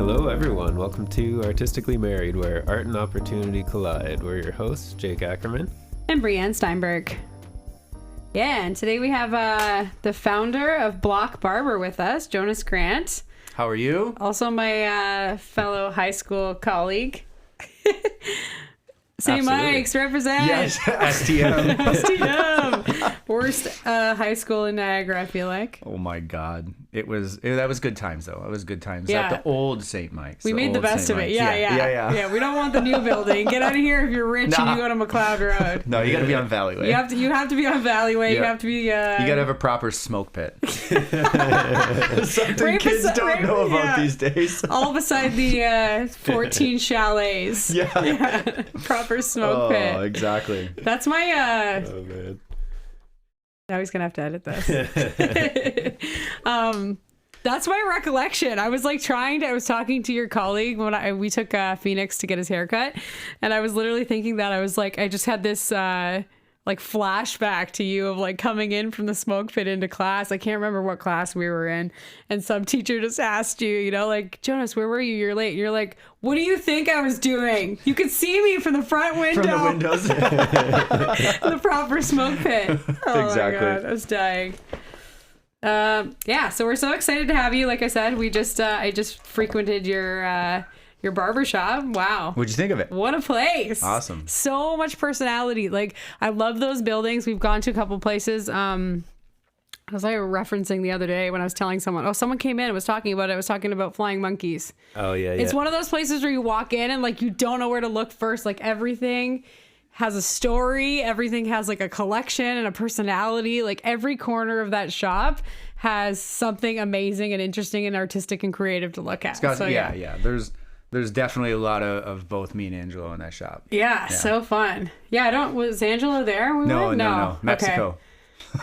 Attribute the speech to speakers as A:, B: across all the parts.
A: Hello, everyone. Welcome to Artistically Married, where art and opportunity collide. We're your hosts, Jake Ackerman
B: and Brienne Steinberg. Yeah, and today we have the founder of Block Barber with us, Jonah Grant.
C: How are you?
B: Also my fellow high school colleague. St. Mike's represent.
C: Yes, STM.
B: STM. Worst high school in Niagara, I feel like.
C: Oh my God. That was good times though. It was good times.
B: Yeah.
C: At the old St. Mike's.
B: We made the best of it. Yeah. We don't want the new building. Get out of here if you're rich and you go to McLeod Road.
C: No, you got to be on Valley Way.
B: You have to be on Valley Way.
C: Yeah.
B: You have to be.
C: You got to have a proper smoke pit. Something kids don't know about these days.
B: All beside the 14 chalets.
C: Yeah.
B: Proper smoke pit.
C: Oh, exactly.
B: That's my.
A: Oh, man.
B: Now he's gonna have to edit this. That's my recollection. I was talking to your colleague when we took Phoenix to get his haircut, and I was literally thinking that I just had this flashback to you of coming in from the smoke pit into class. I can't remember what class we were in, and some teacher just asked you, Jonas, where were you? You're late. You're like, what do you think I was doing? You could see me from the front window.
C: From the windows.
B: The proper smoke pit. Oh
C: exactly.
B: My God, I was dying. So we're so excited to have you. Like I said, I just frequented your barbershop. Wow.
C: What'd you think of it?
B: What a place.
C: Awesome. So
B: much personality. I love those buildings. We've gone to a couple places. Was I referencing the other day when I was telling someone, someone came in and was talking about it. I was talking about flying monkeys.
A: Oh, yeah.
B: It's one of those places where you walk in and you don't know where to look first. Everything has a story. Everything has a collection and a personality. Every corner of that shop has something amazing and interesting and artistic and creative to look at.
C: Yeah. There's definitely a lot of both me and Angelo in that shop.
B: Yeah, so fun. Yeah, was Angelo there?
C: No. Mexico.
B: Okay.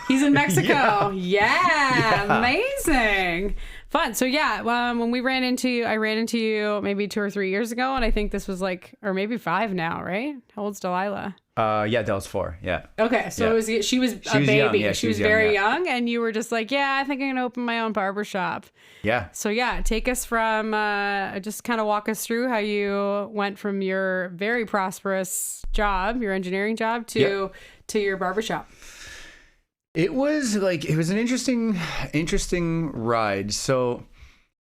B: He's in Mexico. Yeah. Amazing. Fun. So when I ran into you maybe 2 or 3 years ago, and I think this was or maybe 5 now, right? How old's Delilah?
C: Del's 4. Yeah.
B: Okay, so she was a baby.
C: Young. Yeah,
B: she was very young, and you were just I think I'm gonna open my own barbershop.
C: Yeah.
B: So take us from just kind of walk us through how you went from your very prosperous job, your engineering job, to your barbershop.
C: It was an interesting ride. So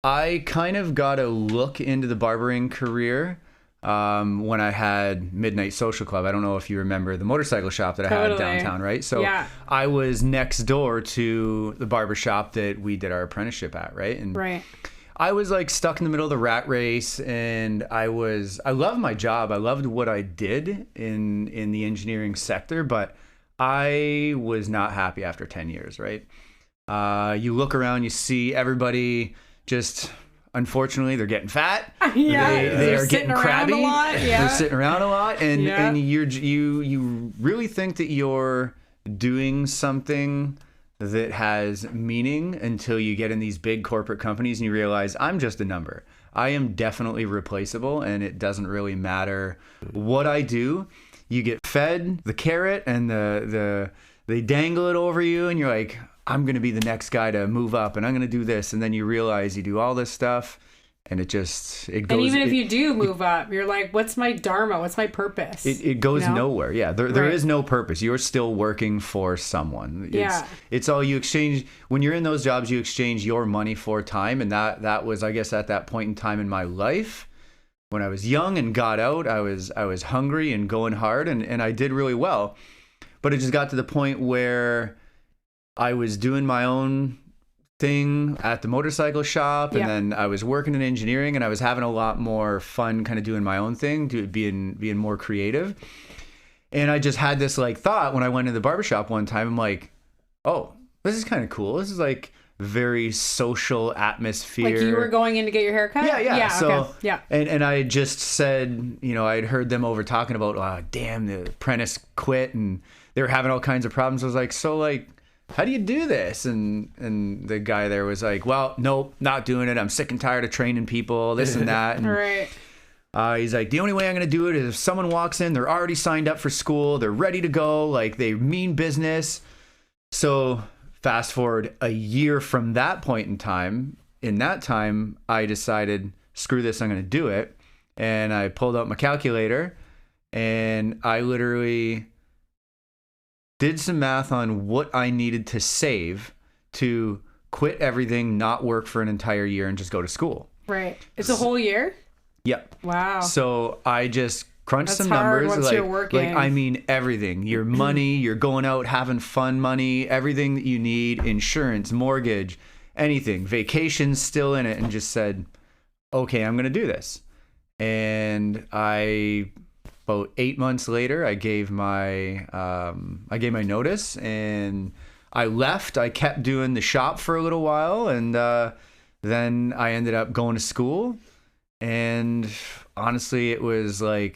C: I kind of got a look into the barbering career when I had Midnight Social Club. I don't know if you remember the motorcycle shop that I had downtown, right? So I was next door to the barbershop that we did our apprenticeship at, right? And I was stuck in the middle of the rat race, and I loved my job. I loved what I did in the engineering sector, but I was not happy after 10 years, right? You look around, you see everybody just, unfortunately, they're getting fat. They are getting crabby. They're sitting around a lot, and you really think that you're doing something that has meaning until you get in these big corporate companies and you realize I'm just a number. I am definitely replaceable, and it doesn't really matter what I do. You get fed the carrot and they dangle it over you, and you're like, I'm going to be the next guy to move up, and I'm going to do this. And then you realize you do all this stuff, and it goes. And
B: even if you do move up, you're like, what's my dharma? What's my purpose?
C: It goes nowhere. Yeah, there is no purpose. You're still working for someone. It's all you exchange. When you're in those jobs, you exchange your money for time. And that was, I guess, at that point in time in my life, when I was young and got out, I was hungry and going hard, and I did really well. But it just got to the point where I was doing my own thing at the motorcycle shop, and then I was working in engineering, and I was having a lot more fun kind of doing my own thing, being more creative. And I just had this thought when I went to the barbershop one time. I'm like, oh, this is kind of cool. This is very social atmosphere.
B: You were going in to get your haircut?
C: Yeah. So,
B: okay.
C: And I had just said, I'd heard them over talking about, damn, the apprentice quit, and they were having all kinds of problems. I was like, how do you do this? And the guy there was like, well, nope, not doing it. I'm sick and tired of training people, this and that. And,
B: right.
C: He's like, the only way I'm going to do it is if someone walks in, they're already signed up for school, they're ready to go, they mean business. So fast forward a year from that point in time, I decided screw this, I'm going to do it. And I pulled out my calculator and I literally did some math on what I needed to save to quit everything, not work for an entire year, and just go to school.
B: Right. It's a whole year?
C: Yep.
B: Wow.
C: So I just crunched
B: That's
C: some
B: hard
C: numbers.
B: once you're working.
C: I mean everything. Your money, you're going out having fun money, everything that you need, insurance, mortgage, anything, vacations still in it, and just said, okay, I'm going to do this. And about 8 months later, I gave my notice and I left. I kept doing the shop for a little while, and then I ended up going to school. And honestly, it was a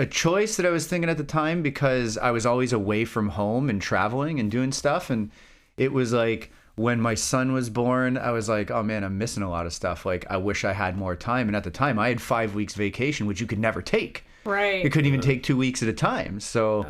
C: choice that I was thinking at the time, because I was always away from home and traveling and doing stuff. And it was like, when my son was born, I was like, oh man, I'm missing a lot of stuff. Like, I wish I had more time. And at the time I had 5 weeks vacation, which you could never take.
B: Right.
C: You couldn't even take 2 weeks at a time. So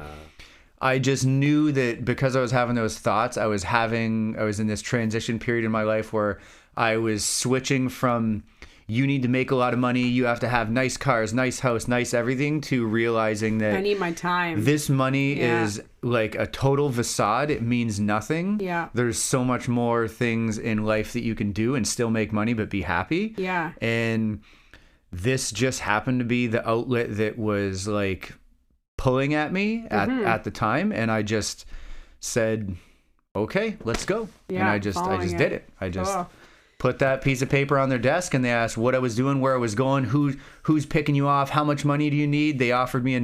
C: I just knew that because I was having those thoughts, I was in this transition period in my life where I was switching from, you need to make a lot of money, you have to have nice cars, nice house, nice everything, to realizing that
B: I need my time.
C: This money is like a total facade. It means nothing.
B: Yeah.
C: There's so much more things in life that you can do and still make money but be happy.
B: Yeah.
C: And this just happened to be the outlet that was like pulling at me at the time. And I just said, okay, let's go.
B: Yeah,
C: and I just did it. I just put that piece of paper on their desk, and they asked what I was doing, where I was going, who's picking you off, how much money do you need. They offered me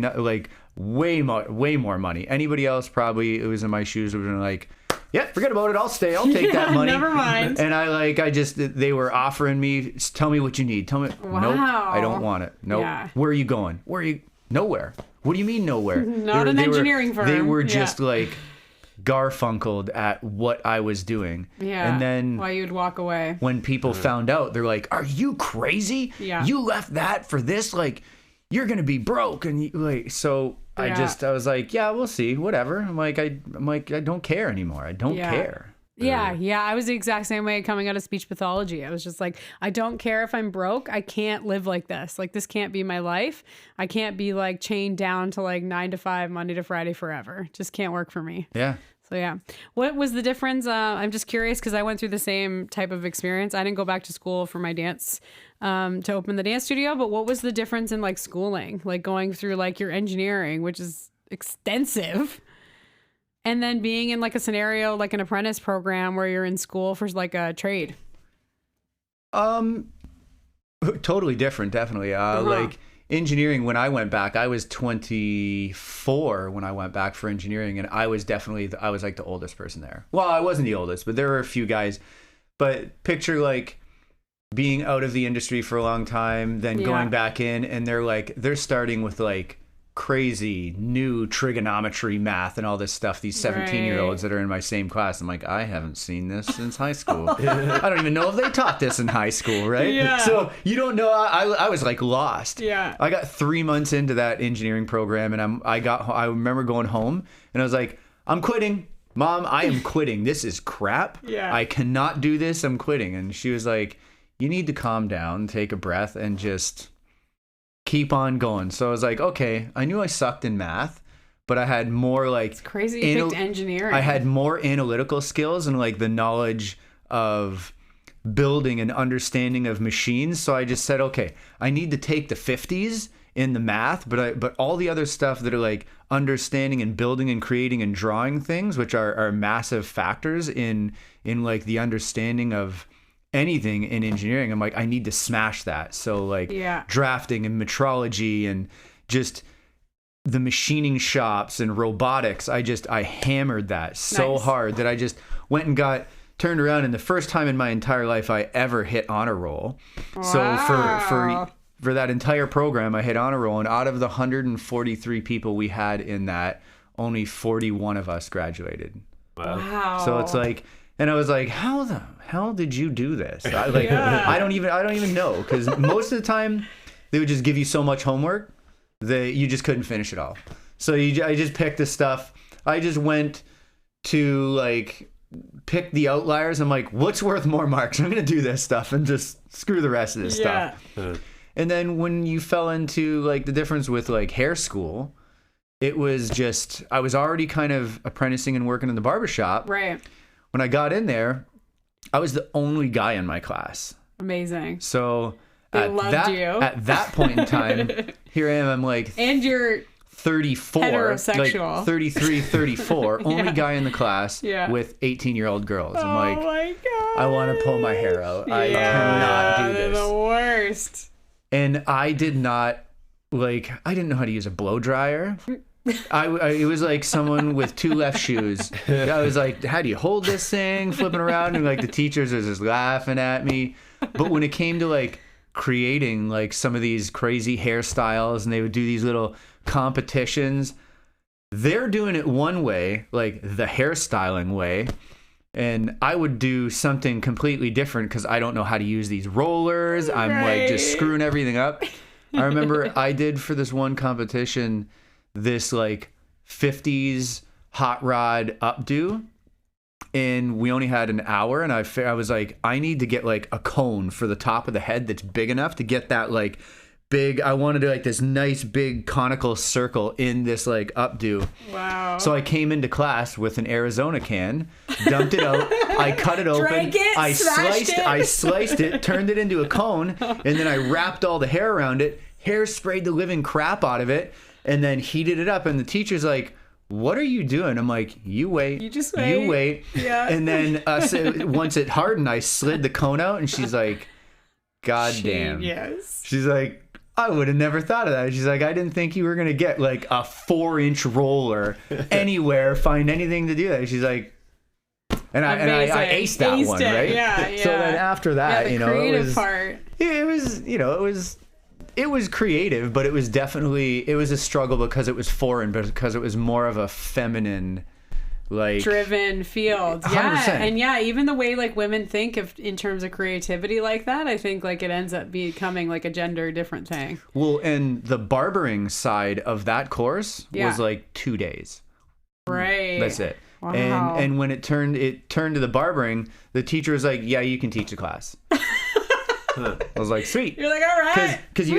C: way more money. Anybody else probably who was in my shoes would have been like, yeah, forget about it, I'll stay, I'll take that money.
B: Never mind.
C: And they were offering me, tell me what you need, tell me.
B: Wow.
C: Nope, I don't want it. Nope.
B: Yeah.
C: Where are you going? Nowhere. What do you mean nowhere?
B: Not an engineering firm.
C: They were just like garfunkeled at what I was doing.
B: Yeah.
C: And then
B: why you'd walk away.
C: when people found out, they're like, are you crazy?
B: Yeah.
C: You left that for this? Like, you're going to be broke. And so I was like, yeah, we'll see, whatever. I'm like, I don't care anymore. I don't care.
B: Yeah. I was the exact same way coming out of speech pathology. I was just like, I don't care if I'm broke. I can't live like this. Like, this can't be my life. I can't be like chained down to like 9 to 5, Monday to Friday forever. Just can't work for me.
C: Yeah.
B: So yeah, what was the difference? I'm just curious because I went through the same type of experience. I didn't go back to school for my dance to open the dance studio, but what was the difference in like schooling, like going through like your engineering, which is extensive, and then being in like a scenario like an apprentice program where you're in school for like a trade?
C: Totally different, definitely. Like engineering, when I went back, I was 24 when I went back for engineering, and I was like the oldest person there. Well, I wasn't the oldest, but there were a few guys. But picture like being out of the industry for a long time, then going back in, and they're starting with like crazy new trigonometry math and all this stuff, these 17-year-olds that are in my same class. I'm like, I haven't seen this since high school. I don't even know if they taught this in high school, right?
B: Yeah.
C: So you don't know. I was like lost.
B: Yeah.
C: I got 3 months into that engineering program, and I remember going home and I was like, I'm quitting. Mom, I am quitting. This is crap.
B: Yeah.
C: I cannot do this. I'm quitting. And she was like, you need to calm down, take a breath, and just keep on going. So I was like, okay, I knew I sucked in math, but I had more like...
B: It's crazy you picked engineering.
C: I had more analytical skills and like the knowledge of building and understanding of machines. So I just said, okay, I need to take the 50s in the math, but all the other stuff that are like understanding and building and creating and drawing things, which are massive factors in like the understanding of anything in engineering. I'm like, I need to smash that. So like drafting and metrology and just the machining shops and robotics, I hammered that so hard that I just went and got turned around, and the first time in my entire life I ever hit honor roll.
B: Wow.
C: So for that entire program, I hit honor roll, and out of the 143 people we had in that, only 41 of us graduated.
B: Wow.
C: So it's like, and I was like, how the hell did you do this? I don't even know, because most of the time they would just give you so much homework that you just couldn't finish it all. So I just picked the stuff. I just went to like pick the outliers. I'm like, what's worth more marks? I'm going to do this stuff and just screw the rest of this stuff. And then when you fell into like the difference with like hair school, it was just, I was already kind of apprenticing and working in the barbershop.
B: Right.
C: When I got in there, I was the only guy in my class.
B: Amazing.
C: So
B: they loved you.
C: At that point in time, here I am, I'm like,
B: and you're
C: 34,
B: heterosexual.
C: like 33, 34, only guy in the class with 18-year-old girls. I'm like,
B: oh my God.
C: I want to pull my hair out. I cannot do
B: they're
C: this.
B: The worst.
C: And I didn't know how to use a blow dryer. It was like someone with two left shoes. I was like, how do you hold this thing? Flipping around, and like the teachers are just laughing at me. But when it came to like creating like some of these crazy hairstyles, and they would do these little competitions, they're doing it one way, like the hairstyling way, and I would do something completely different because I don't know how to use these rollers. I'm like just screwing everything up. I remember I did for this one competition this like 50s hot rod updo, and we only had an hour, and I was like, I need to get like a cone for the top of the head that's big enough to get that like big, I wanted to like this nice big conical circle in this like updo.
B: Wow.
C: So I came into class with an Arizona can, dumped it out, I cut it open,
B: Drank it,
C: I sliced it, turned it into a cone, and then I wrapped all the hair around it, hairsprayed the living crap out of it, and then heated it up. And the teacher's like, what are you doing? I'm like, you wait.
B: You just wait.
C: You wait.
B: Yeah.
C: And then once it hardened, I slid the cone out, and she's like, God damn.
B: Yes.
C: She's like, I would have never thought of that. She's like, I didn't think you were going to get like a 4-inch roller anywhere, find anything to do that. She's like, and I aced that one, right?
B: Yeah, yeah.
C: So then after that,
B: the creative part.
C: It was creative, but it was a struggle because it was foreign, but because it was more of a feminine, like
B: driven field.
C: 100%.
B: Yeah. And yeah, even the way like women think of in terms of creativity like that, I think like it ends up becoming like a gender different thing.
C: Well, and the barbering side of that course was like 2 days.
B: Right.
C: That's it.
B: Wow.
C: And when it turned to the barbering, the teacher was like, yeah, you can teach the class. I was like, sweet.
B: You're like, all right.
C: Because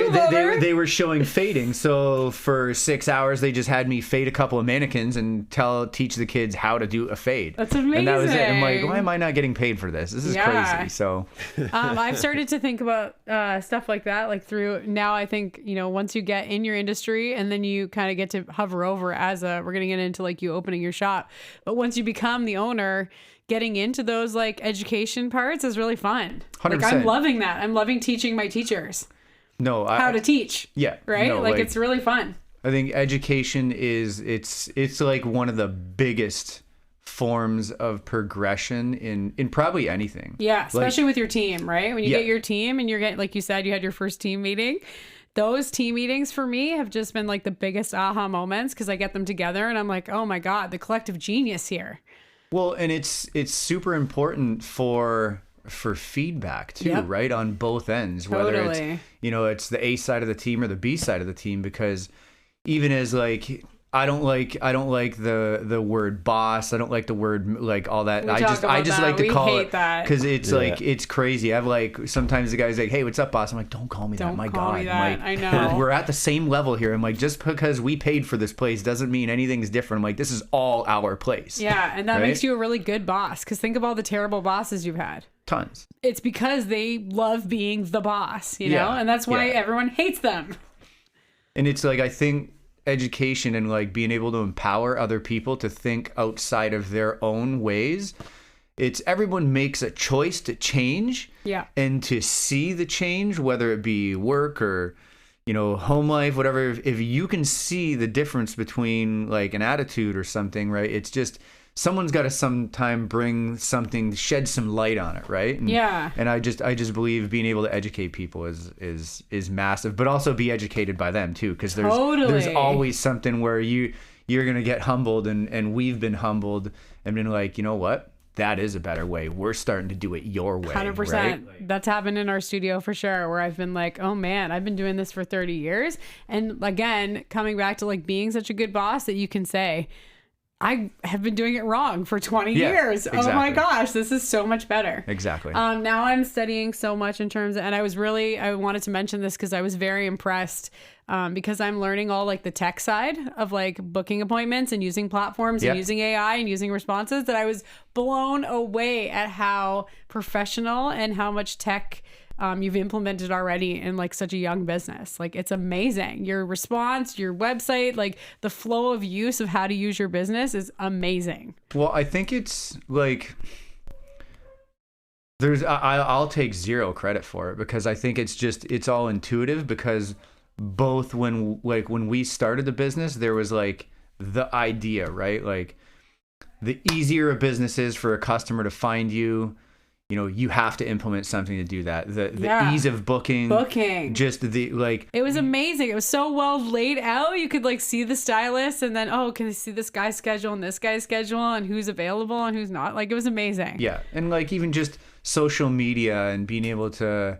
C: they were showing fading. So for 6 hours, they just had me fade a couple of mannequins and teach the kids how to do a fade.
B: That's amazing.
C: And that was it. I'm like, why am I not getting paid for this? This is crazy. So
B: I've started to think about stuff like that, like through now. I think, once you get in your industry and then you kind of get to hover over we're going to get into like you opening your shop. But once you become the owner, getting into those like education parts is really fun.
C: 100%.
B: Like I'm loving that. I'm loving teaching my teachers how to teach.
C: Yeah.
B: Right? No, like it's really fun.
C: I think education it's like one of the biggest forms of progression in probably anything.
B: Yeah, especially with your team, right? When you get your team and you're getting, like you said, you had your first team meeting. Those team meetings for me have just been like the biggest aha moments because I get them together and I'm like, oh my God, the collective genius here.
C: Well, and it's super important for feedback too, right? On both ends, whether it's it's the A side of the team or the B side of the team, because even as like I don't like the word boss. I don't like the word like all that. I just like to call it because it's like it's crazy. I've like sometimes the guy's like, "Hey, what's up, boss?" I'm like, "Don't call me that." My God, I'm like,
B: I know
C: we're at the same level here. I'm like, just because we paid for this place doesn't mean anything's different. I'm like, this is all our place.
B: Yeah, and that makes you a really good boss. Because think of all the terrible bosses you've had.
C: Tons.
B: It's because they love being the boss, and that's why everyone hates them.
C: And it's like I think education and like being able to empower other people to think outside of their own ways, it's everyone makes a choice to change and to see the change, whether it be work or home life, whatever. If you can see the difference between like an attitude or something, right, it's just someone's got to sometime bring something, shed some light on it, right? And I just believe being able to educate people is massive, but also be educated by them too, because there's always something where you're gonna get humbled, and we've been humbled and been like, you know what? That is a better way. We're starting to do it your way.
B: 100%.
C: Right?
B: That's happened in our studio for sure, where I've been like, oh man, I've been doing this for 30 years. And again, coming back to like being such a good boss that you can say, I have been doing it wrong for 20
C: Yeah,
B: years.
C: exactly.
B: Oh my gosh, this is so much better.
C: Exactly.
B: Now I'm studying so much in terms of, and I wanted to mention this because I was very impressed because I'm learning all like the tech side of like booking appointments and using platforms and using AI and using responses, that I was blown away at how professional and how much tech you've implemented already in like such a young business. Like, it's amazing. Your response, your website, like the flow of use of how to use your business is amazing.
C: Well, I think it's like I'll take zero credit for it, because I think it's all intuitive, because both when we started the business, there was like the idea, right? Like, the easier a business is for a customer to find you, you have to implement something to do that. The ease of booking, just it
B: was amazing. It was so well laid out. You could like see the stylist, and then, can I see this guy's schedule and this guy's schedule and who's available and who's not. Like, it was amazing.
C: Yeah. And like even just social media and being able to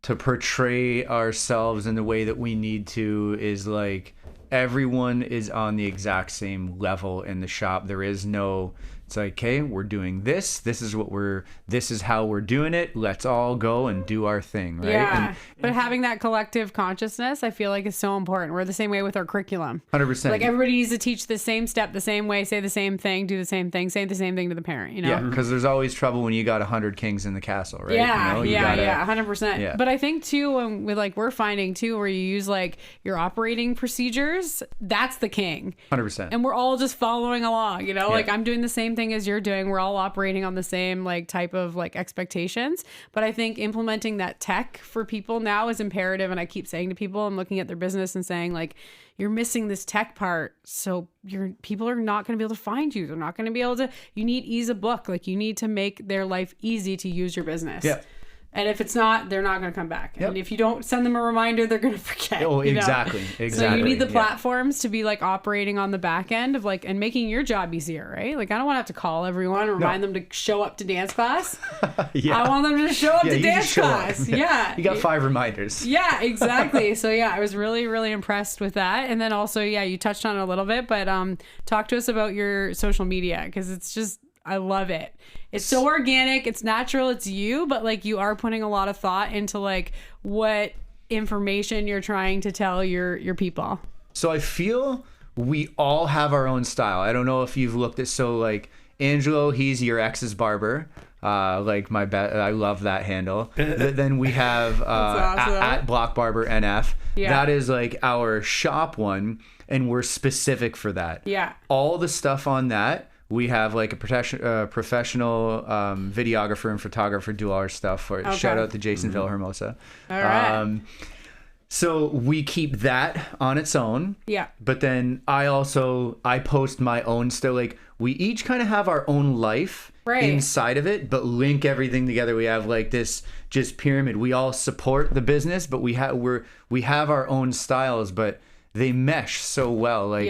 C: portray ourselves in the way that we need to is like, everyone is on the exact same level in the shop. There is no, it's like, okay, we're doing this. This is how we're doing it. Let's all go and do our thing, right?
B: Yeah. But having that collective consciousness, I feel like, is so important. We're the same way with our curriculum.
C: 100%.
B: Like, everybody needs to teach the same step, the same way, say the same thing, do the same thing, say the same thing to the parent,
C: Yeah, because there's always trouble when you got 100 kings in the castle, right?
B: Yeah, yeah, 100%. Yeah. But I think too, when we're finding too, where you use like your operating procedures, that's the king.
C: 100%.
B: And we're all just following along, like I'm doing the same thing as you're doing. We're all operating on the same like type of like expectations. But I think implementing that tech for people now is imperative. And I keep saying to people, I'm looking at their business and saying like, you're missing this tech part. So people are not going to be able to find you. They're not going to be able to, you need ease of book. Like, you need to make their life easy to use your business.
C: Yeah.
B: And if it's not, they're not going to come back.
C: Yep.
B: And if you don't send them a reminder, they're going to forget.
C: Oh, exactly.
B: So you need the platforms to be like operating on the back end of like, and making your job easier, right? Like, I don't want to have to call everyone and remind them to show up to dance class. I want them to show up to dance class. Yeah.
C: You got 5 reminders.
B: Yeah, exactly. So I was really, really impressed with that. And then also, you touched on it a little bit, but talk to us about your social media, because it's just, I love it. It's so organic, it's natural, it's you, but like, you are putting a lot of thought into like what information you're trying to tell your people. So
C: I feel we all have our own style. I don't know if you've looked at, so like Angelo, he's your ex's barber. Like I love that handle. Then we have awesome. at Block Barber NF. Yeah. That is like our shop one, and we're specific for that.
B: Yeah.
C: All the stuff on that, we have like a professional videographer and photographer do all our stuff for it. Okay. Shout out to Jason Villahermosa.
B: All right.
C: So we keep that on its own.
B: Yeah.
C: But then I post my own stuff. Like, we each kind of have our own life inside of it, but link everything together. We have like this just pyramid. We all support the business, but we have our own styles, but they mesh so well. Like,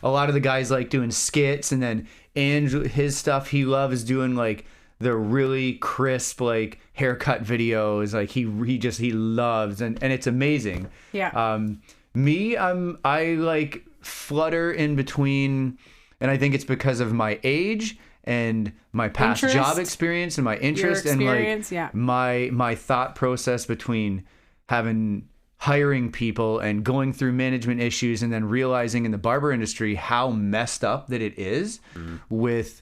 C: a lot of the guys like doing skits, and then his stuff he loves doing like the really crisp like haircut videos. Like he loves, and it's amazing.
B: Yeah.
C: I like flutter in between, and I think it's because of my age and my past job experience and my interest and like my thought process between hiring people and going through management issues, and then realizing in the barber industry how messed up that it is with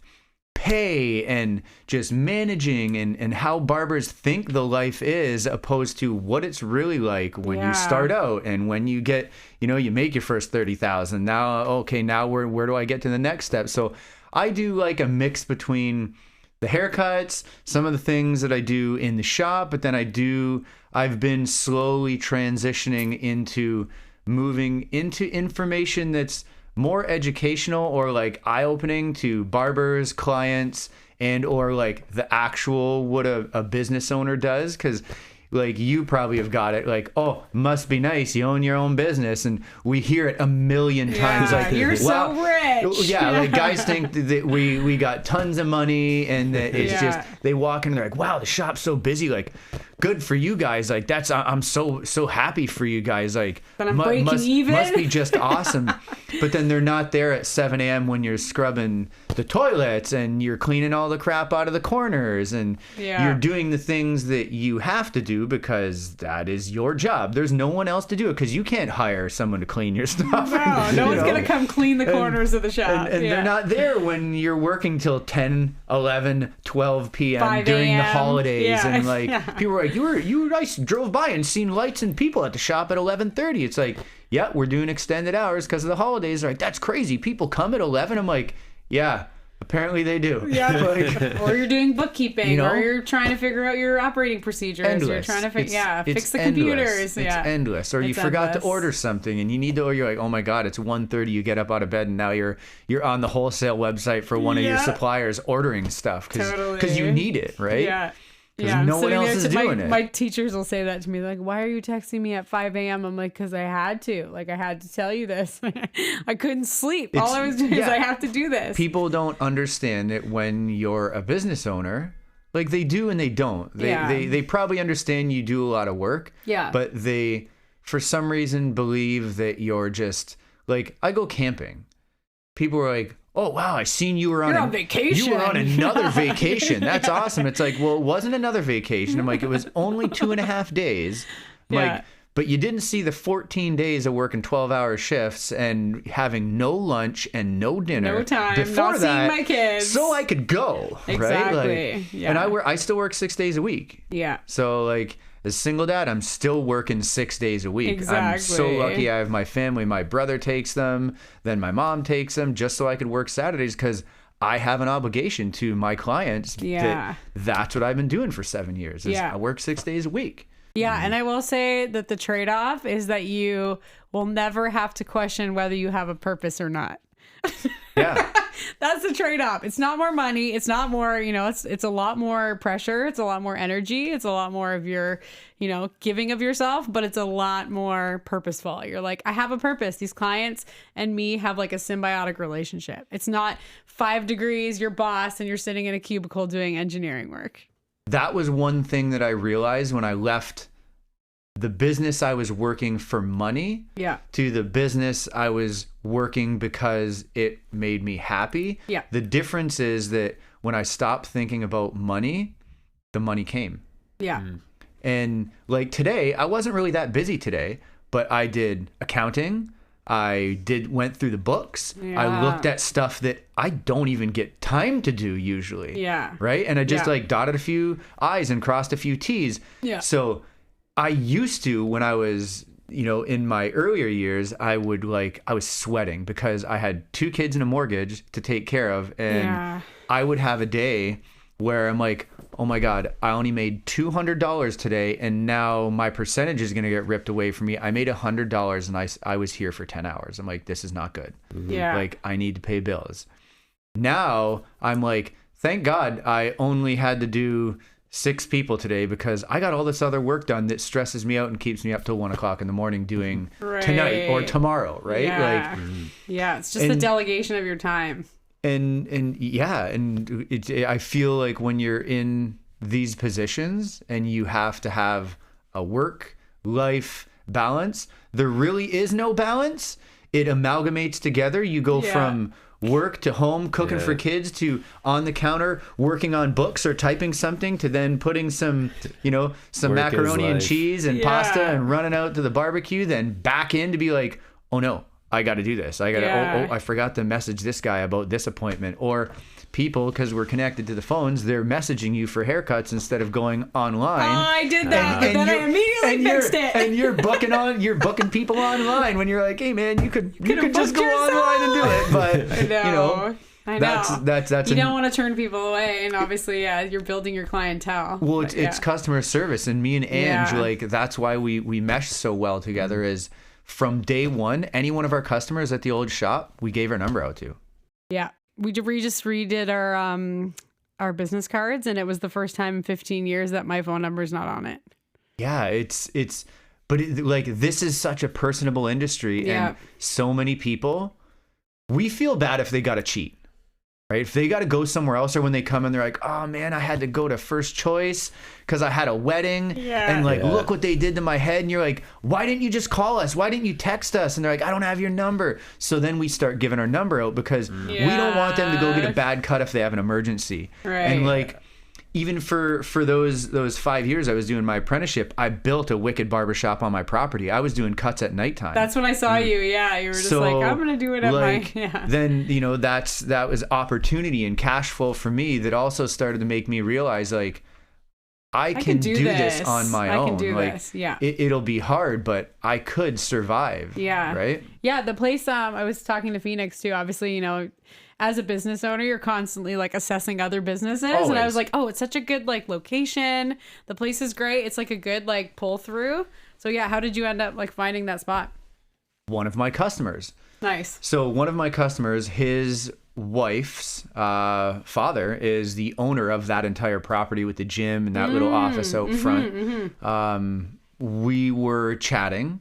C: pay and just managing, and how barbers think the life is opposed to what it's really like when you start out, and when you get, you make your first 30,000. Now where do I get to the next step? So I do like a mix between the haircuts, some of the things that I do in the shop, but then I've been slowly transitioning into moving into information that's more educational or like eye-opening to barbers, clients, and or like the actual what a business owner does. Because like, you probably have got it like, oh, must be nice, you own your own business, and we hear it a million times. Like,
B: you're so rich.
C: Like guys think that we got tons of money, and that it's just, they walk in and they're like, wow, the shop's so busy. Like, good for you guys. Like I'm so happy for you guys. Like
B: but I'm breaking even.
C: Must be just awesome. But then they're not there at 7 a.m. when you're scrubbing the toilets and you're cleaning all the crap out of the corners and you're doing the things that you have to do because that is your job. There's no one else to do it because you can't hire someone to clean your stuff.
B: No one's going to come clean the corners of the shop.
C: And they're not there when you're working till 10, 11, 12 p.m. during the holidays. And like people are like, I drove by and seen lights and people at the shop at 11:30. It's like, yeah, we're doing extended hours because of the holidays. They're like, that's crazy. People come at 11. I'm like, yeah, apparently they do.
B: Yeah. Like, or you're doing bookkeeping, or you're trying to figure out your operating procedures.
C: Endless.
B: You're trying to fix the
C: endless.
B: computers.
C: It's endless. Or you forgot to order something and you need to, or you're like, oh my God, it's 1:30. You get up out of bed and now you're on the wholesale website for one of your suppliers ordering stuff because you need it, right?
B: Yeah.
C: Because no one else is doing it.
B: My teachers will say that to me. They're like, why are you texting me at 5 a.m.? I'm like, because I had to. Like, I had to tell you this. I couldn't sleep. All I was doing is I have to do this.
C: People don't understand that when you're a business owner, like they do and they don't. They probably understand you do a lot of work. Yeah. But they, for some reason, believe that you're just, like, I go camping. People are like, oh, wow, I seen you were on
B: vacation.
C: You were on another vacation. That's awesome. It's like, well, it wasn't another vacation. I'm like, it was only 2.5 days. Like, but you didn't see the 14 days of working 12-hour shifts and having no lunch and no dinner.
B: No time.
C: Before
B: not
C: that,
B: seeing my kids.
C: So I could go.
B: Exactly.
C: Right? Like, and I still work 6 days a week.
B: Yeah.
C: So like, as a single dad, I'm still working 6 days a week.
B: Exactly.
C: I'm so lucky I have my family. My brother takes them, then my mom takes them, just so I could work Saturdays because I have an obligation to my clients. That's what I've been doing for 7 years. I work 6 days a week.
B: Yeah, and I will say that the trade-off is that you will never have to question whether you have a purpose or not.
C: Yeah.
B: That's the trade-off. It's not more money. It's not more, it's a lot more pressure. It's a lot more energy. It's a lot more of your, giving of yourself, but it's a lot more purposeful. You're like, I have a purpose. These clients and me have like a symbiotic relationship. It's not 5 degrees, your boss, and you're sitting in a cubicle doing engineering work.
C: That was one thing that I realized when I left the business I was working for money to the business I was working because it made me happy. Yeah. The difference is that when I stopped thinking about money, the money came. Yeah. And like today, I wasn't really that busy today, but I did accounting. I went through the books. Yeah. I looked at stuff that I don't even get time to do usually. Yeah. Right. And I just like dotted a few I's and crossed a few T's. Yeah. So I used to, when I was, in my earlier years, I was sweating because I had 2 kids and a mortgage to take care of. And I would have a day where I'm like, oh my God, I only made $200 today. And now my percentage is going to get ripped away from me. I made $100 and I was here for 10 hours. I'm like, this is not good. Yeah. Like, I need to pay bills. Now I'm like, thank God I only had to do 6 people today because I got all this other work done that stresses me out and keeps me up till 1 o'clock in the morning doing tonight or tomorrow. Right.
B: Yeah. Like, it's just the delegation of your time.
C: I feel like when you're in these positions and you have to have a work-life balance, there really is no balance. It amalgamates together. You go from work to home, cooking for kids, to on the counter working on books or typing something, to then putting some macaroni and cheese and pasta and running out to the barbecue, then back in to be like, oh no, I got to do this. I forgot to message this guy about this appointment. Or people, because we're connected to the phones, they're messaging you for haircuts instead of going online.
B: Oh, I did that, but then I immediately fixed it.
C: And you're booking people online when you're like, hey man, you could just go online and do it. But
B: I know. That's you don't want to turn people away, and obviously, you're building your clientele.
C: Well, it's customer service, and me and Ange, like that's why we mesh so well together. Is from day one, any one of our customers at the old shop, we gave our number out to. Yeah.
B: We just redid our business cards, and it was the first time in 15 years that my phone number is not on it.
C: Yeah, but this is such a personable industry, and so many people, we feel bad if they got to cheat. right? If they got to go somewhere else, or when they come in, they're like, oh man, I had to go to First Choice because I had a wedding.
B: Yeah.
C: And like, look what they did to my head. And you're like, why didn't you just call us? Why didn't you text us? And they're like, I don't have your number. So then we start giving our number out because we don't want them to go get a bad cut if they have an emergency.
B: Right.
C: And like, even for those 5 years I was doing my apprenticeship, I built a wicked barbershop on my property. I was doing cuts at nighttime.
B: That's when I saw you. Yeah, you were just like, I'm gonna do it at
C: like,
B: my. Yeah.
C: Then that was opportunity and cash flow for me that also started to make me realize like I can do this on my own.
B: I can do
C: like,
B: this. Yeah.
C: It'll be hard, but I could survive.
B: Yeah.
C: Right.
B: Yeah. The place. I was talking to Phoenix too. Obviously, as a business owner, you're constantly like assessing other businesses.
C: Always.
B: And I was like, oh, it's such a good like location. The place is great. It's like a good like pull through. So yeah, how did you end up like finding that spot?
C: One of my customers.
B: Nice.
C: So one of my customers, his wife's father is the owner of that entire property with the gym and that little office out front. We were chatting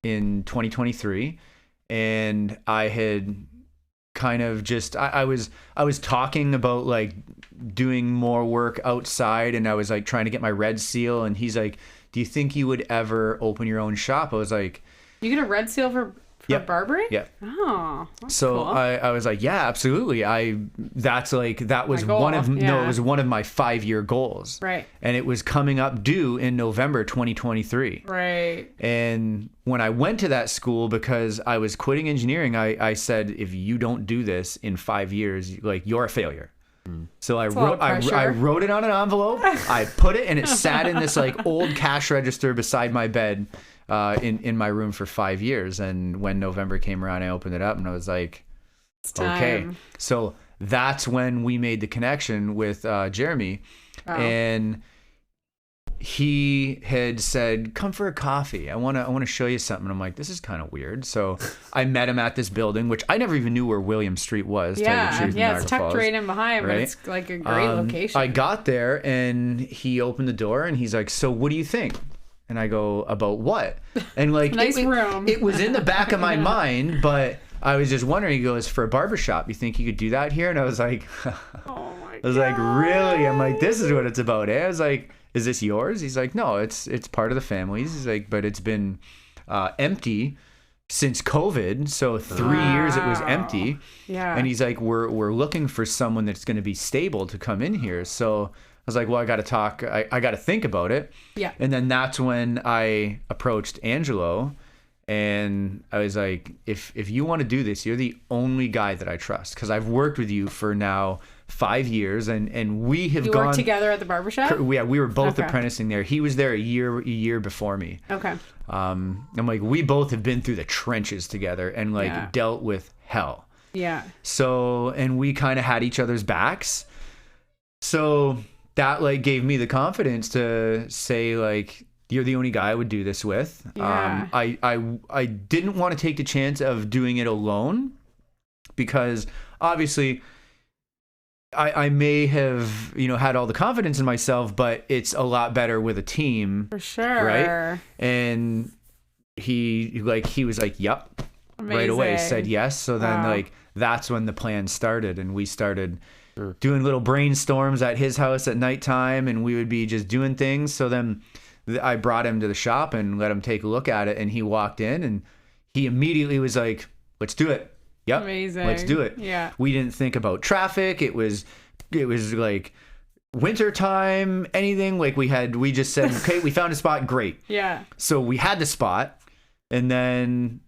C: in 2023 and I had kind of just I was talking about like doing more work outside, and I was like trying to get my red seal, and he's like, do you think you would ever open your own shop? I was like,
B: you get a red seal for barbering?
C: Yeah.
B: Oh, that's
C: so
B: cool.
C: I was like, yeah, absolutely. That was
B: goal.
C: one of it was one of my 5-year goals.
B: Right.
C: And it was coming up due in November 2023.
B: Right.
C: And when I went to that school, because I was quitting engineering, I said, if you don't do this in 5 years, like, you're a failure. So I wrote it on an envelope. I put it, and it sat in this like old cash register beside my bed in my room for 5 years. And when November came around, I opened it up and I was like, okay. So that's when we made the connection with Jeremy. And he had said, come for a coffee. I want to show you something. I'm like, this is kind of weird. So I met him at this building, which I never even knew where William Street was.
B: Yeah, it's tucked right in behind, right? But it's like a great location.
C: I got there and he opened the door and he's like, so what do you think? And I go, about what? And like,
B: nice room.
C: It was in the back of my mind, but I was just wondering. He goes, for a barbershop, you think you could do that here? And I was like, I was like, really? I'm like, this is what it's about, eh? I was like, is this yours? He's like, no, it's part of the family's. He's like, but it's been empty since COVID. So 3 years it was empty.
B: Yeah.
C: And he's like, we're looking for someone that's going to be stable to come in here. So I was like, well, I got to talk. I got to think about it.
B: Yeah.
C: And then that's when I approached Angelo. And I was like, if you want to do this, you're the only guy that I trust, because I've worked with you for now 5 years, and we have gone
B: worked together at the barbershop.
C: Yeah, we were both apprenticing there. He was there a year before me.
B: Okay.
C: I'm like, we both have been through the trenches together and like dealt with hell.
B: Yeah.
C: So, and we kind of had each other's backs. So that like gave me the confidence to say like, you're the only guy I would do this with.
B: Yeah.
C: I didn't want to take the chance of doing it alone, because obviously I may have, had all the confidence in myself, but it's a lot better with a team.
B: For sure.
C: Right. And he was like, yep.
B: Amazing.
C: Right away said yes. So then like, that's when the plan started, and we started doing little brainstorms at his house at nighttime, and we would be just doing things. So then I brought him to the shop and let him take a look at it, and he walked in and he immediately was like, let's do it. Yep.
B: Amazing.
C: Let's do it.
B: Yeah.
C: We didn't think about traffic. It was like winter time, anything. Like we just said, okay, we found a spot. Great.
B: Yeah.
C: So we had the spot, and then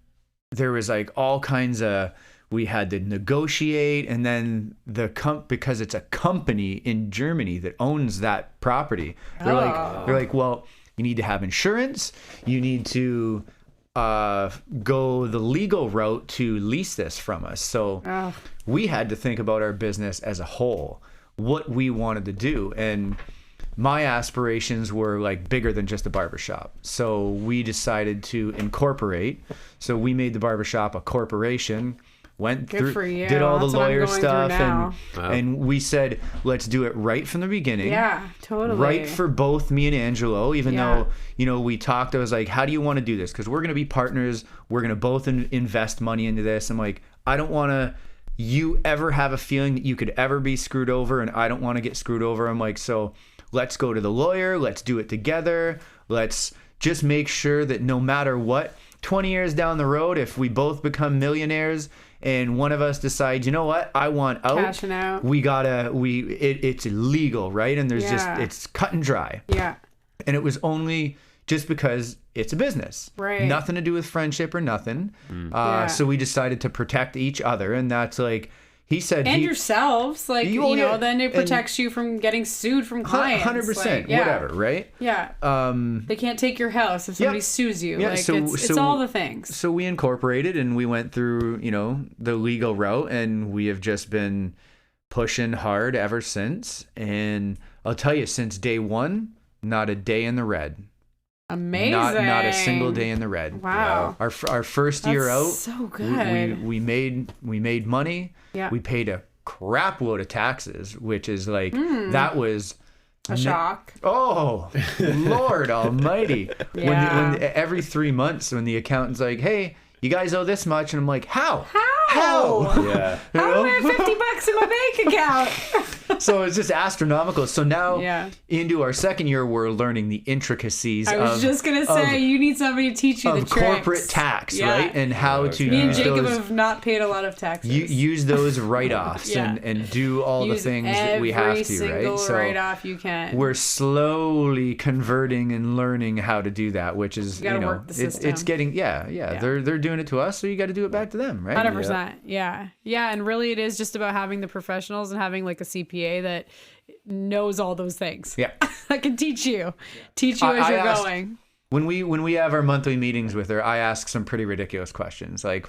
C: there was like all kinds of, we had to negotiate, and then because it's a company in Germany that owns that property. They're like, well, you need to have insurance. You need to go the legal route to lease this from us. So we had to think about our business as a whole, what we wanted to do. And my aspirations were like bigger than just a barbershop. So we decided to incorporate. So we made the barbershop a corporation, went
B: Good
C: through,
B: for you.
C: did all
B: That's
C: the
B: what I'm
C: lawyer
B: going
C: stuff,
B: through now.
C: and we said, let's do it right from the beginning.
B: Yeah, totally.
C: Right for both me and Angelo, even though, we talked, I was like, how do you want to do this? Because we're going to be partners. We're going to both invest money into this. I'm like, I don't want to you ever have a feeling that you could ever be screwed over, and I don't want to get screwed over. I'm like, so let's go to the lawyer. Let's do it together. Let's just make sure that no matter what, 20 years down the road, if we both become millionaires and one of us decides, you know what, I want out,
B: Cashing out.
C: it's illegal, right? And there's
B: Yeah.
C: it's cut and dry.
B: Yeah.
C: And it was only just because it's a business.
B: Right.
C: Nothing to do with friendship or nothing.
B: Yeah.
C: So we decided to protect each other. And that's like, he said...
B: And yourselves, like,
C: You-
B: you know,
C: yeah,
B: then it protects you from getting sued from clients.
C: 100%,
B: like, yeah.
C: whatever, right?
B: Yeah. They can't take your house if somebody sues you.
C: Yeah,
B: Like,
C: so-
B: it's
C: so-
B: all the things.
C: So we incorporated and we went through, you know, the legal route, and we have just been pushing hard ever since. And I'll tell you, since day one, not a day in the red.
B: Amazing.
C: Not a single day in the red.
B: Wow.
C: Our first year
B: That's
C: out,
B: so good.
C: we made money.
B: Yeah.
C: We paid a crap load of taxes, which is like that was
B: A shock.
C: Oh, Lord Almighty!
B: Yeah.
C: When every 3 months, when the accountant's like, "Hey, you guys owe this much," and I'm like, "How?
B: How?
A: Yeah.
C: You
B: I
C: know?
B: only have $50 in my bank account.
C: So it's just astronomical. So now
B: Yeah.
C: into our second year, we're learning the intricacies
B: I was
C: of,
B: just going to say, you need somebody to teach you the
C: of
B: tricks.
C: corporate tax,
B: Yeah.
C: right? And how to
B: Me and
C: use
B: Jacob
C: those.
B: have not paid a lot of taxes.
C: Use those write-offs
B: Yeah.
C: and do all
B: Use
C: the things that we have
B: every
C: to,
B: single
C: right? So
B: write-off you can.
C: we're slowly converting and learning how to do that, which is,
B: gotta
C: you know,
B: work the system.
C: it's getting, yeah. They're doing it to us, so you got to do it back to them, right?
B: 100%. Yeah. Yeah. And really, it is just about having the professionals and having like a CPA that knows all those things.
C: Yeah.
B: That can teach you as
C: I
B: you're
C: asked-
B: going.
C: When we have our monthly meetings with her, I ask some pretty ridiculous questions. Like,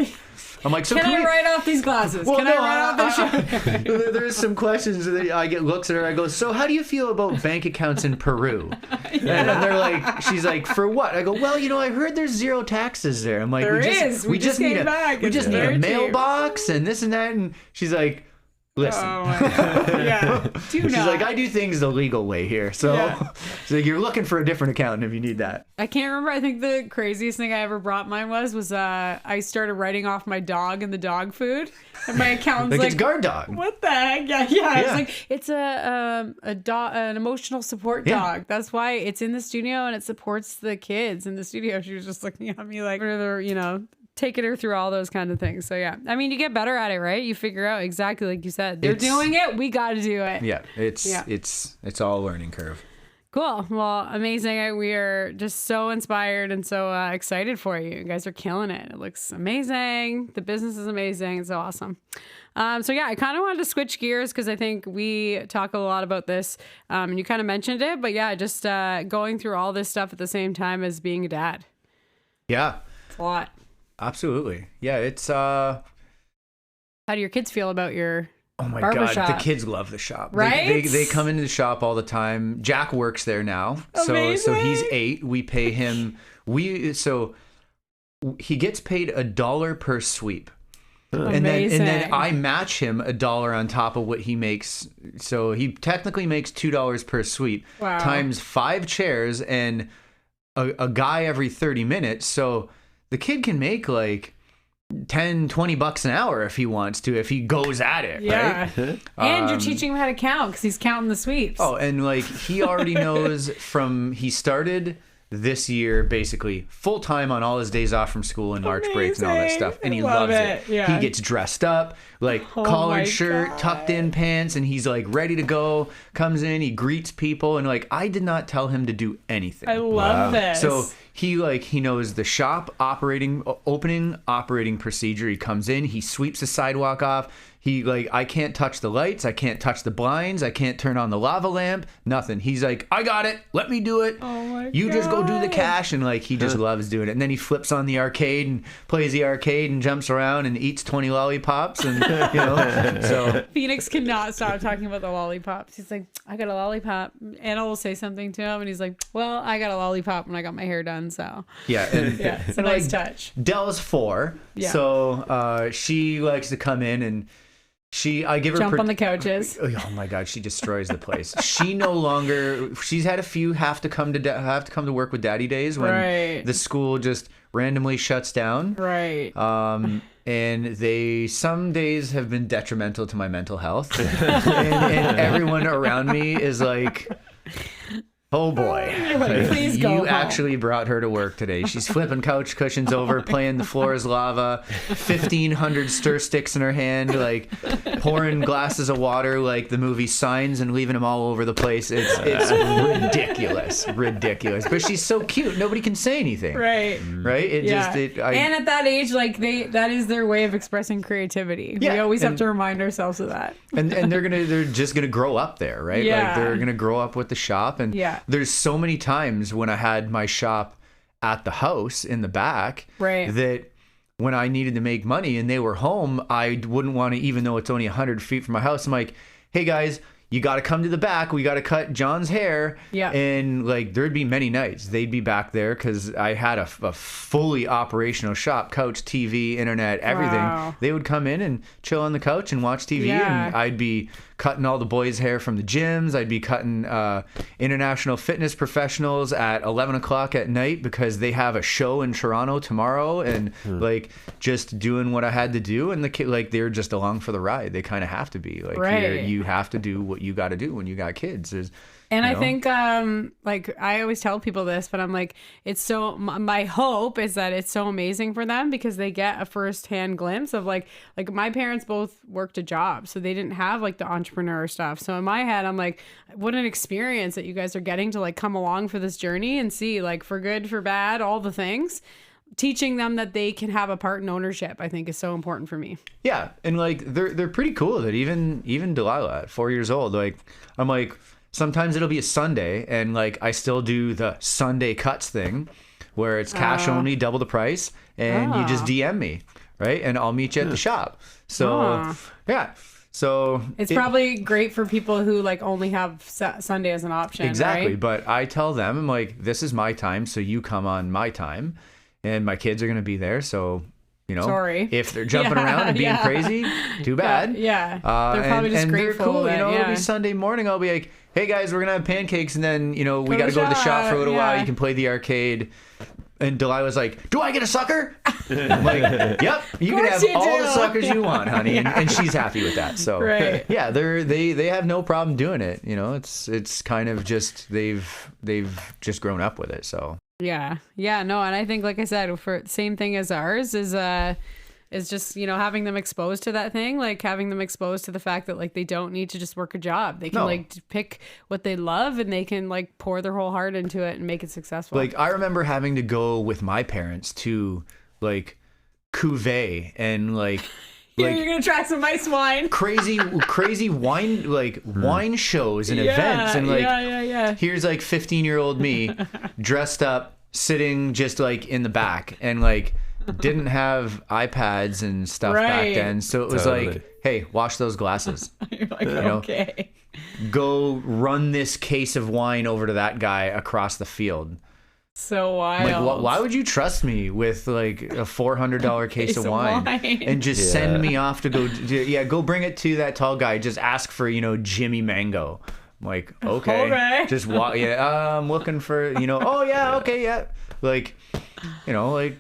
C: I'm like, so
B: Can I
C: we...
B: write off these glasses?
C: Well,
B: Can
C: no,
B: I write off this shirt?
C: there's some questions that I get looks at her. I go, so how do you feel about bank accounts in Peru? And they're like, she's like, for what? I go, well, you know, I heard there's zero taxes there. I'm like,
B: There
C: we
B: is. We just
C: need
B: came back.
C: we
B: It's
C: just need a
B: very cheap.
C: mailbox and this and that. And she's like, listen.
B: Oh my God. Yeah. Do
C: She's
B: not.
C: like, I do things the legal way here. So
B: Yeah.
C: she's like, you're looking for a different accountant if you need that.
B: I can't remember. I think the craziest thing I ever brought mine was I started writing off my dog and the dog food. And my accountant's
C: Like,
B: like,
C: it's guard dog.
B: what the heck? Yeah.
C: Yeah.
B: It's like, it's a dog, an emotional support
C: Yeah.
B: dog. That's why it's in the studio and it supports the kids in the studio. She was just looking at me like, you know, taking her through all those kind of things. So yeah, I mean, you get better at it, right? You figure out exactly like you said. They're doing it. We got to do it.
C: Yeah, it's all a learning curve.
B: Cool. Well, amazing. We are just so inspired and so excited for you. You guys are killing it. It looks amazing. The business is amazing. It's so awesome. So yeah, I kind of wanted to switch gears because I think we talk a lot about this, and you kind of mentioned it. But yeah, just going through all this stuff at the same time as being a dad.
C: Yeah,
B: It's a lot.
C: absolutely. Yeah, it's
B: How do your kids feel about your
C: oh my
B: barbershop?
C: God, the kids love the shop.
B: Right?
C: They come into the shop all the time. Jack works there now. So he's
B: Amazing.
C: 8. We pay him he gets paid $1 per sweep. And
B: Amazing.
C: then I match him $1 on top of what he makes. So he technically makes $2 per sweep
B: Wow.
C: times 5 chairs and a guy every 30 minutes. So the kid can make like 10, $20 an hour if he wants to, if he goes at it.
B: Yeah.
C: Right?
B: And you're teaching him how to count because he's counting the sweeps.
C: Oh, and like he already knows he started this year basically full time on all his days off from school and March breaks and all that
B: Amazing.
C: stuff. And he
B: Love
C: loves
B: it.
C: it.
B: Yeah.
C: He gets dressed up, like
B: Oh my
C: collared shirt,
B: God.
C: tucked in pants, and he's like ready to go, comes in, he greets people, and like I did not tell him to do anything.
B: I love this.
C: So he knows the shop opening procedure. He comes in, he sweeps the sidewalk off. He I can't touch the lights, I can't touch the blinds, I can't turn on the lava lamp, nothing. He's like, I got it, let me do it.
B: Oh my
C: You just go do the
B: God.
C: cash, and like he just loves doing it. And then he flips on the arcade and plays the arcade and jumps around and eats 20 lollipops and so
B: Phoenix cannot stop talking about the lollipops. He's like, I got a lollipop. Anna will say something to him, and he's like, well, I got a lollipop when I got my hair done, so.
C: yeah. And,
B: Yeah, it's a
C: and,
B: nice touch.
C: Dell's 4,
B: Yeah.
C: so she likes to come in and I give her
B: Jump on the couches.
C: Oh my God, she destroys the place. She no longer. She's had a few have to come to work with daddy days when
B: Right.
C: the school just randomly shuts down.
B: Right.
C: and some days have been detrimental to my mental health. and everyone around me is like, oh boy,
B: Please go
C: you
B: home.
C: actually brought her to work today. She's flipping couch cushions over, playing The Floor is Lava, 1,500 stir sticks in her hand, like pouring glasses of water like the movie Signs and leaving them all over the place. It's ridiculous. But she's so cute. Nobody can say anything.
B: Right.
C: Right?
B: And at that age, like that is their way of expressing creativity.
C: Yeah,
B: We always have to remind ourselves of that.
C: and they're just gonna grow up there, right?
B: Yeah.
C: Like they're gonna grow up with the shop. And
B: Yeah.
C: there's so many times when I had my shop at the house in the back,
B: Right.
C: that when I needed to make money and they were home, I wouldn't want to, even though it's only 100 feet from my house, I'm like, hey guys, you got to come to the back. We got to cut John's hair.
B: Yeah.
C: And like, there'd be many nights they'd be back there because I had a fully operational shop, couch, TV, internet, everything.
B: Wow.
C: They would come in and chill on the couch and watch TV.
B: Yeah.
C: And I'd be cutting all the boys' hair from the gyms. I'd be cutting international fitness professionals at 11 o'clock at night because they have a show in Toronto tomorrow, and like just doing what I had to do. And the kid, like, they're just along for the ride. They kind of have to be like,
B: Right.
C: you have to do what you got to do when you got kids.
B: And
C: you
B: I
C: know?
B: think, like, I always tell people this, but I'm like, it's so, my hope is that it's so amazing for them because they get a firsthand glimpse of like my parents both worked a job, so they didn't have like the entrepreneur stuff. So in my head, I'm like, what an experience that you guys are getting to like come along for this journey and see, like, for good, for bad, all the things. Teaching them that they can have a part in ownership, I think, is so important for me.
C: Yeah, and like they're pretty cool that even Delilah at 4 years old, like, I'm like, sometimes it'll be a Sunday and like I still do the Sunday cuts thing where it's cash only, double the price, and you just DM me, right? And I'll meet you at the shop. So yeah. So
B: It's probably great for people who like only have Sunday as an option.
C: exactly,
B: Right?
C: but I tell them, I'm like, this is my time, so you come on my time, and my kids are going to be there, so you know,
B: Sorry.
C: if they're jumping
B: Yeah,
C: around and being
B: yeah.
C: crazy, too bad.
B: Yeah. They're probably just
C: and
B: grateful.
C: they're cool.
B: That,
C: You know,
B: yeah.
C: it'll be Sunday morning. I'll be like, hey guys, we're gonna have pancakes, and then you know we got to go to the shop for a little
B: yeah.
C: while. You can play the arcade. And Delilah's like, do I get a sucker? I'm like, yep, you can have
B: you
C: all
B: do.
C: the suckers you want, honey. And she's happy with that. So
B: Right.
C: yeah, they have no problem doing it. You know, it's kind of just they've just grown up with it. So
B: Yeah. No, and I think, like I said, for same thing as ours is just, you know, having them exposed to that thing, like having them exposed to the fact that like they don't need to just work a job. They can like pick what they love and they can like pour their whole heart into it and make it successful.
C: like I remember having to go with my parents to like Cuvée and like
B: Here, you're gonna try some nice wine.
C: crazy wine, like wine shows and events, and like
B: yeah.
C: here's like 15-year-old me dressed up sitting just like in the back, and like didn't have iPads and stuff back
B: Right.
C: then, so it was
A: Totally.
C: like, hey, wash those glasses,
B: You're like,
C: know?
B: okay.
C: go run this case of wine over to that guy across the field.
B: So wild.
C: Like, why would you trust me with like a $400 case of wine and just send me off to go bring it to that tall guy, just ask for, you know, Jimmy Mango. I'm like, okay. Just walk. Yeah, I'm looking for, you know, oh yeah, okay, yeah. Like, you know, like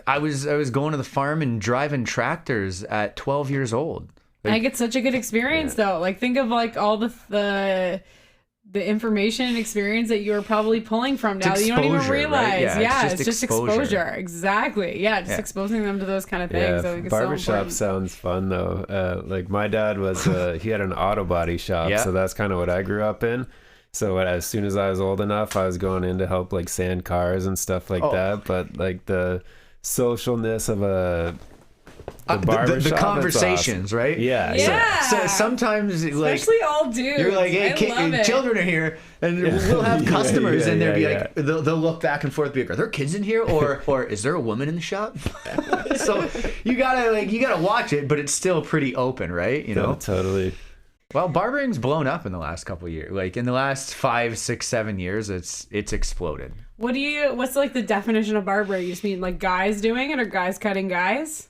C: I was going to the farm and driving tractors at 12 years old.
B: I think it's such a good experience though. Like think of like all the information and experience that you were probably pulling from now that you don't even
C: exposure,
B: realize.
C: right?
B: Yeah,
C: It's
B: it's
C: just
B: just
C: exposure.
B: exposure. Exactly. Yeah, just exposing them to those kind of things. I think it's so
A: barbershop
B: important.
A: sounds fun though. Like my dad was, he had an auto body shop,
C: Yeah.
A: so that's kind of what I grew up in. So as soon as I was old enough, I was going in to help like sand cars and stuff like that. But like the socialness of a barbershop,
C: the
A: it's
C: conversations,
A: awesome.
C: right?
B: Yeah.
C: So sometimes like
B: Especially all dudes.
C: you're like, hey,
B: I love it.
C: children are here, and we'll have customers, and they'll be
A: yeah.
C: like, they'll look back and forth, be like, are there kids in here, or is there a woman in the shop? So you gotta watch it, but it's still pretty open, right? You know.
A: Oh, totally.
C: Well, barbering's blown up in the last couple of years. Like in the last 5, 6, 7 years, it's exploded.
B: What's like the definition of barbering? You just mean like guys doing it or guys cutting guys?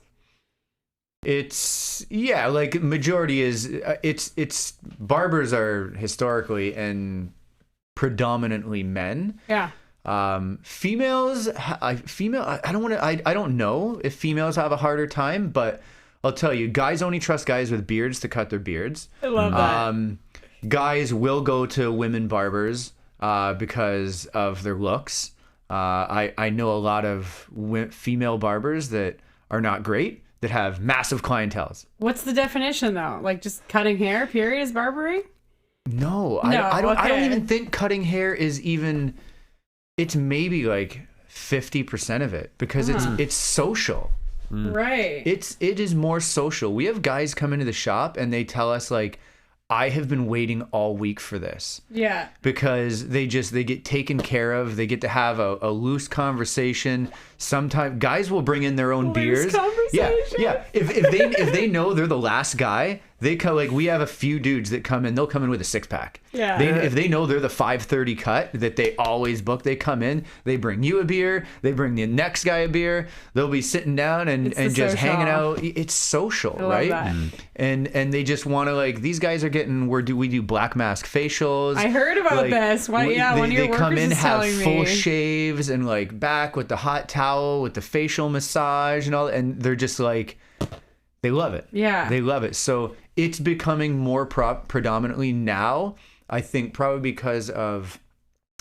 C: It's like majority is it's barbers are historically and predominantly men.
B: Yeah.
C: Females, I don't know if females have a harder time, but I'll tell you, guys only trust guys with beards to cut their beards.
B: I love that.
C: Guys will go to women barbers because of their looks. I know a lot of female barbers that are not great, that have massive clienteles.
B: What's the definition though? Like just cutting hair, period, is barbering?
C: No, I don't even think cutting hair is even. It's maybe like 50% of it because it's social.
B: Right.
C: It is more social. We have guys come into the shop and they tell us like, I have been waiting all week for this.
B: Yeah.
C: Because they get taken care of. They get to have a loose conversation. Sometimes guys will bring in their own beers. Yeah. If they know they're the last guy, they come, like we have a few dudes that come in. They'll come in with a 6-pack.
B: Yeah.
C: If they know they're the 5:30 cut that they always book, they come in. They bring you a beer. They bring the next guy a beer. They'll be sitting down and just hanging out. It's social, right?
B: That.
C: And they just want to like these guys are getting. We do black mask facials.
B: I heard about this. One of your
C: they
B: workers
C: come in,
B: is
C: have
B: telling
C: full
B: me.
C: shaves and like back with the hot towel with the facial massage and all, and they're just like they love it.
B: Yeah,
C: they love it. So it's becoming more predominantly now. I think probably because of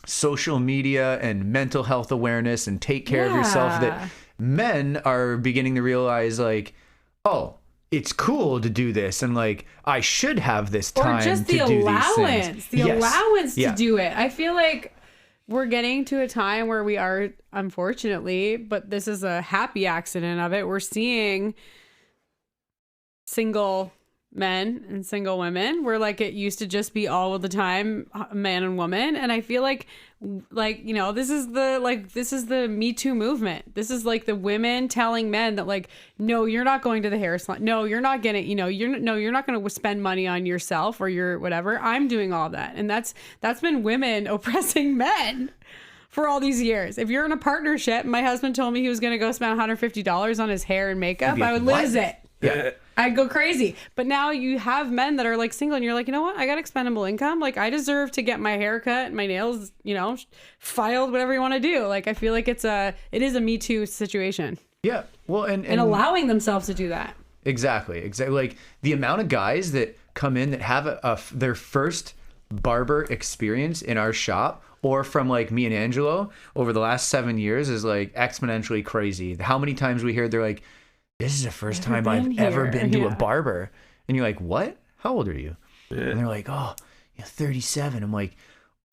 C: social media and mental health awareness and take care of yourself, that men are beginning to realize like, oh, it's cool to do this, and like I should have this time
B: or just
C: to do these things.
B: The allowance to do it. I feel like we're getting to a time where we are, unfortunately, but this is a happy accident of it. We're seeing single men and single women where like it used to just be all of the time man and woman, and I feel like you know, this is the Me Too movement. This is like the women telling men that like, no, you're not going to the hair salon, no, you're not gonna, you know, you're not going to spend money on yourself or your whatever. I'm doing all that. And that's been women oppressing men for all these years. If you're in a partnership, my husband told me he was going to go spend $150 on his hair and makeup, I would lose it.
C: Yeah.
B: I'd go crazy. But now you have men that are like single and you're like, you know what? I got expendable income. Like I deserve to get my hair cut, my nails, you know, filed, whatever you want to do. Like I feel like it is a Me Too situation.
C: Yeah. Well, and
B: allowing themselves to do that.
C: Exactly. Like the amount of guys that come in that have their first barber experience in our shop or from like me and Angelo over the last 7 years is like exponentially crazy. How many times we hear they're like, this is the first time I've ever been to a barber. And you're like, what? How old are you? Yeah. And they're like, oh, 37. I'm like,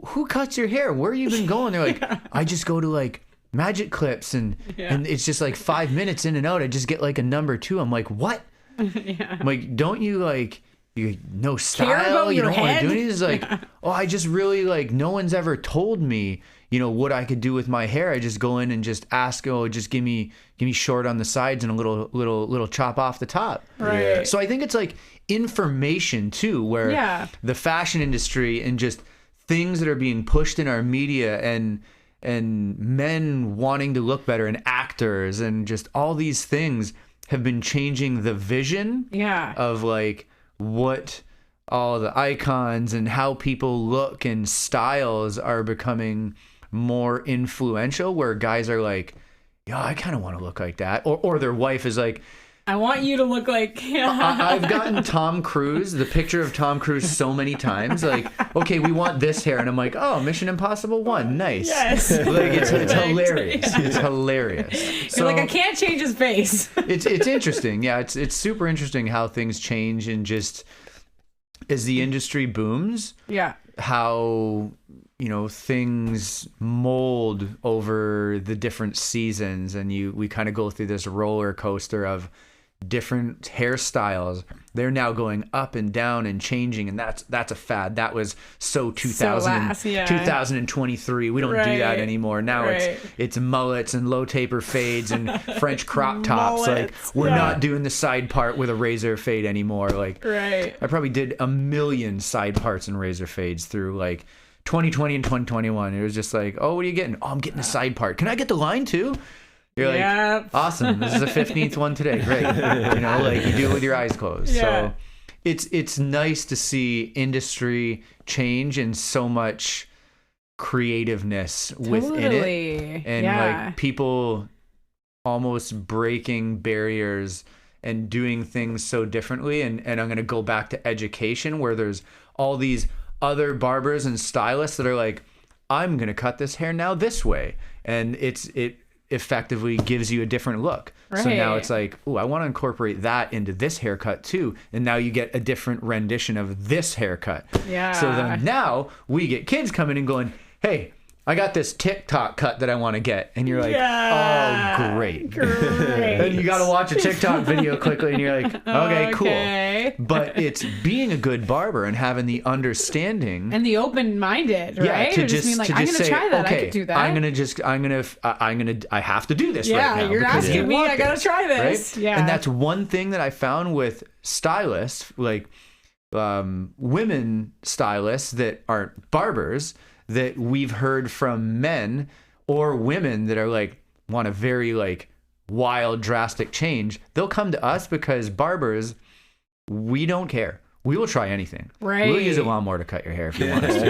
C: who cuts your hair? Where you been going? They're like, I just go to like Magic Clips and it's just like 5 minutes in and out. I just get like a number 2. I'm like, what? I'm like, don't you like, you know, style? You don't want to do anything? It's like, oh, I just really like, no one's ever told me, you know, what I could do with my hair. I just go in and just ask, oh, just give me short on the sides and a little chop off the top.
B: Right.
C: So I think it's like information too, where the fashion industry and just things that are being pushed in our media and men wanting to look better and actors and just all these things have been changing the vision of like what all the icons and how people look and styles are becoming more influential, where guys are like, yeah, I kind of want to look like that, or their wife is like,
B: I want you to look like
C: I've gotten Tom Cruise, the picture of Tom Cruise so many times, like, okay, we want this hair, and I'm like, oh, Mission Impossible 1, nice.
B: Yes.
C: Like it's hilarious. It's hilarious.
B: So, you're like, I can't change his face.
C: It's interesting. Yeah, it's super interesting how things change, and just as the industry booms, how, you know, things mold over the different seasons, and we kind of go through this roller coaster of different hairstyles. They're now going up and down and changing, and that's a fad. That was 2023. We don't do that anymore. Now it's mullets and low taper fades and French crop tops. Like we're not doing the side part with a razor fade anymore. Like I probably did 1 million side parts and razor fades through like 2020 and 2021. It was just like, oh, what are you getting? Oh, I'm getting a side part. Can I get the line too? You're like, awesome. This is the 15th one today. Great. You know, like you do it with your eyes closed. So it's nice to see industry change in so much creativeness within it, and like people almost breaking barriers and doing things so differently. And I'm going to go back to education, where there's all these other barbers and stylists that are like, I'm going to cut this hair now this way, and it effectively gives you a different look. Right. So now it's like, oh, I want to incorporate that into this haircut too, and now you get a different rendition of this haircut. Yeah. So then now we get kids coming and going, hey, I got this TikTok cut that I want to get. And you're like, oh, great. And you got to watch a TikTok video quickly, and you're like, okay, cool. But it's being a good barber and having the understanding.
B: And the open-minded, right?
C: Yeah, to just
B: mean, like, I'm going to try that. Okay, I could do that.
C: I have to do this right now.
B: Yeah, you're asking me, I got to try this.
C: Right? Yeah. And that's one thing that I found with stylists, like women stylists that aren't barbers, that we've heard from men or women that are like, want a very like wild, drastic change. They'll come to us because barbers, we don't care. We will try anything. Right. We'll use a lawnmower to cut your hair if you want us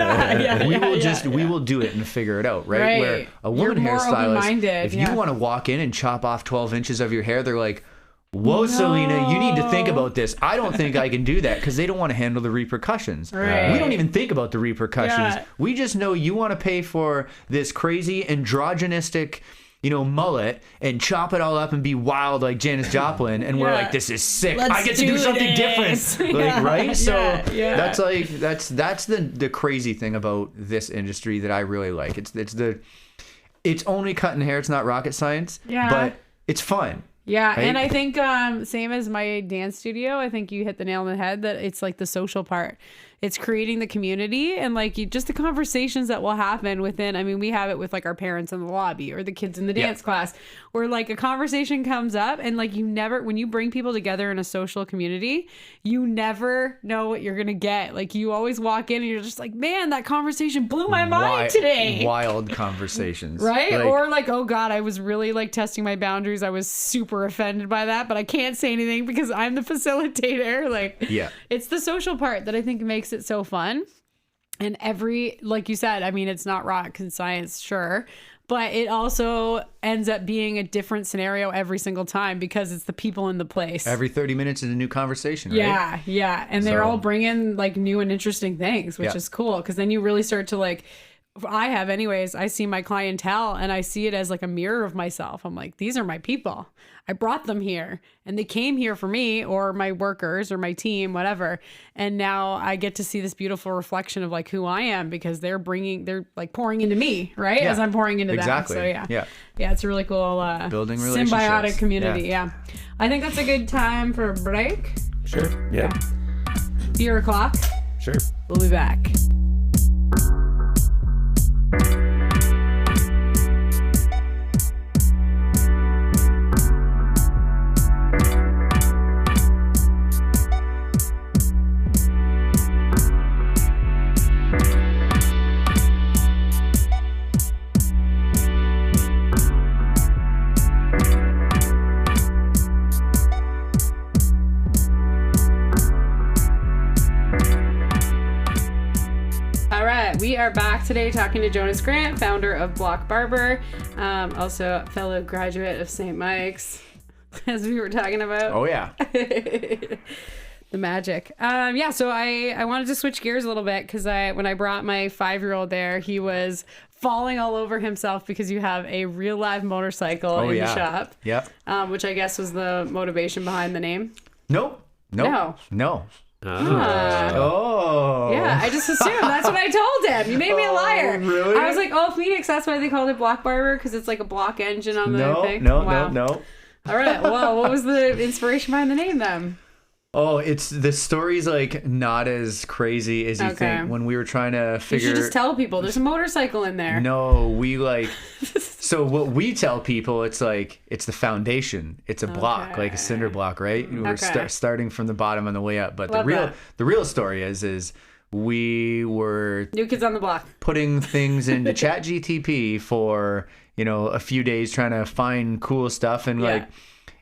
C: to. We will do it and figure it out. Right. Where a woman hairstylist, if you want to walk in and chop off 12 inches of your hair, they're like, whoa, no. Selena, you need to think about this. I don't think I can do that, because they don't want to handle the repercussions. Right. We don't even think about the repercussions. Yeah. We just know you want to pay for this crazy androgynistic, mullet and chop it all up and be wild like Janis Joplin. And we're like, this is sick. I get to do something different. Like, right? So that's like, that's the crazy thing about this industry that I really like. It's only cutting hair. It's not rocket science, but it's fun.
B: Yeah, right? And I think same as my dance studio, I think you hit the nail on the head, that it's like the social part. It's creating the community, and like just the conversations that will happen within. I mean, we have it with like our parents in the lobby or the kids in the dance class, where like a conversation comes up, and like when you bring people together in a social community, you never know what you're gonna get. Like you always walk in and you're just like, man, that conversation blew my mind today.
C: Wild conversations,
B: right? Like, or like, oh God, I was really like testing my boundaries. I was super offended by that, but I can't say anything because I'm the facilitator. Like, it's the social part that I think makes it so fun. And like you said, I mean, it's not rocket science, sure, but it also ends up being a different scenario every single time, because it's the people in the place.
C: Every 30 minutes is a new conversation, right?
B: Yeah. And they're all bringing like new and interesting things, which is cool, because then you really start to like, I see my clientele and I see it as like a mirror of myself. I'm like, these are my people. I brought them here and they came here for me, or my workers or my team, whatever. And now I get to see this beautiful reflection of like who I am, because they're like pouring into me, right? As I'm pouring into them. So yeah, it's a really cool
C: building relationships,
B: symbiotic community. Yeah. I think that's a good time for a break.
A: Sure. Yeah.
B: Beer o'clock.
A: Sure.
B: We'll be back. We are back today talking to Jonah Grant, founder of Block Barber, also a fellow graduate of St. Mike's, as we were talking about.
C: Oh, yeah.
B: The magic. So I wanted to switch gears a little bit, because when I brought my 5-year-old there, he was falling all over himself because you have a real live motorcycle in the shop.
C: Yep.
B: Which I guess was the motivation behind the name.
C: No.
B: Oh. Yeah, I just assumed. That's what I told him. You made me a liar.
C: Really?
B: I was like, Phoenix, that's why they called it Block Barber, because it's like a block engine on the thing.
C: No.
B: All right. Well, what was the inspiration behind the name then?
C: Oh, the story's like not as crazy as you think. When we were trying to figure,
B: you should just tell people there's a motorcycle in there.
C: No, we like. So what we tell people, it's like it's the foundation. It's a block, like a cinder block, right? We're starting from the bottom on the way up. But the real story is we were
B: New Kids on the Block
C: putting things into ChatGTP for a few days, trying to find cool stuff, and like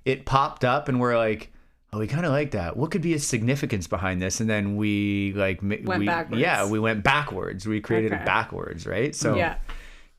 C: it popped up, and we're like, oh, we kind of like that. What could be a significance behind this? And then we like
B: Went backwards.
C: Yeah, we went backwards. We created it backwards, right? So
B: yeah.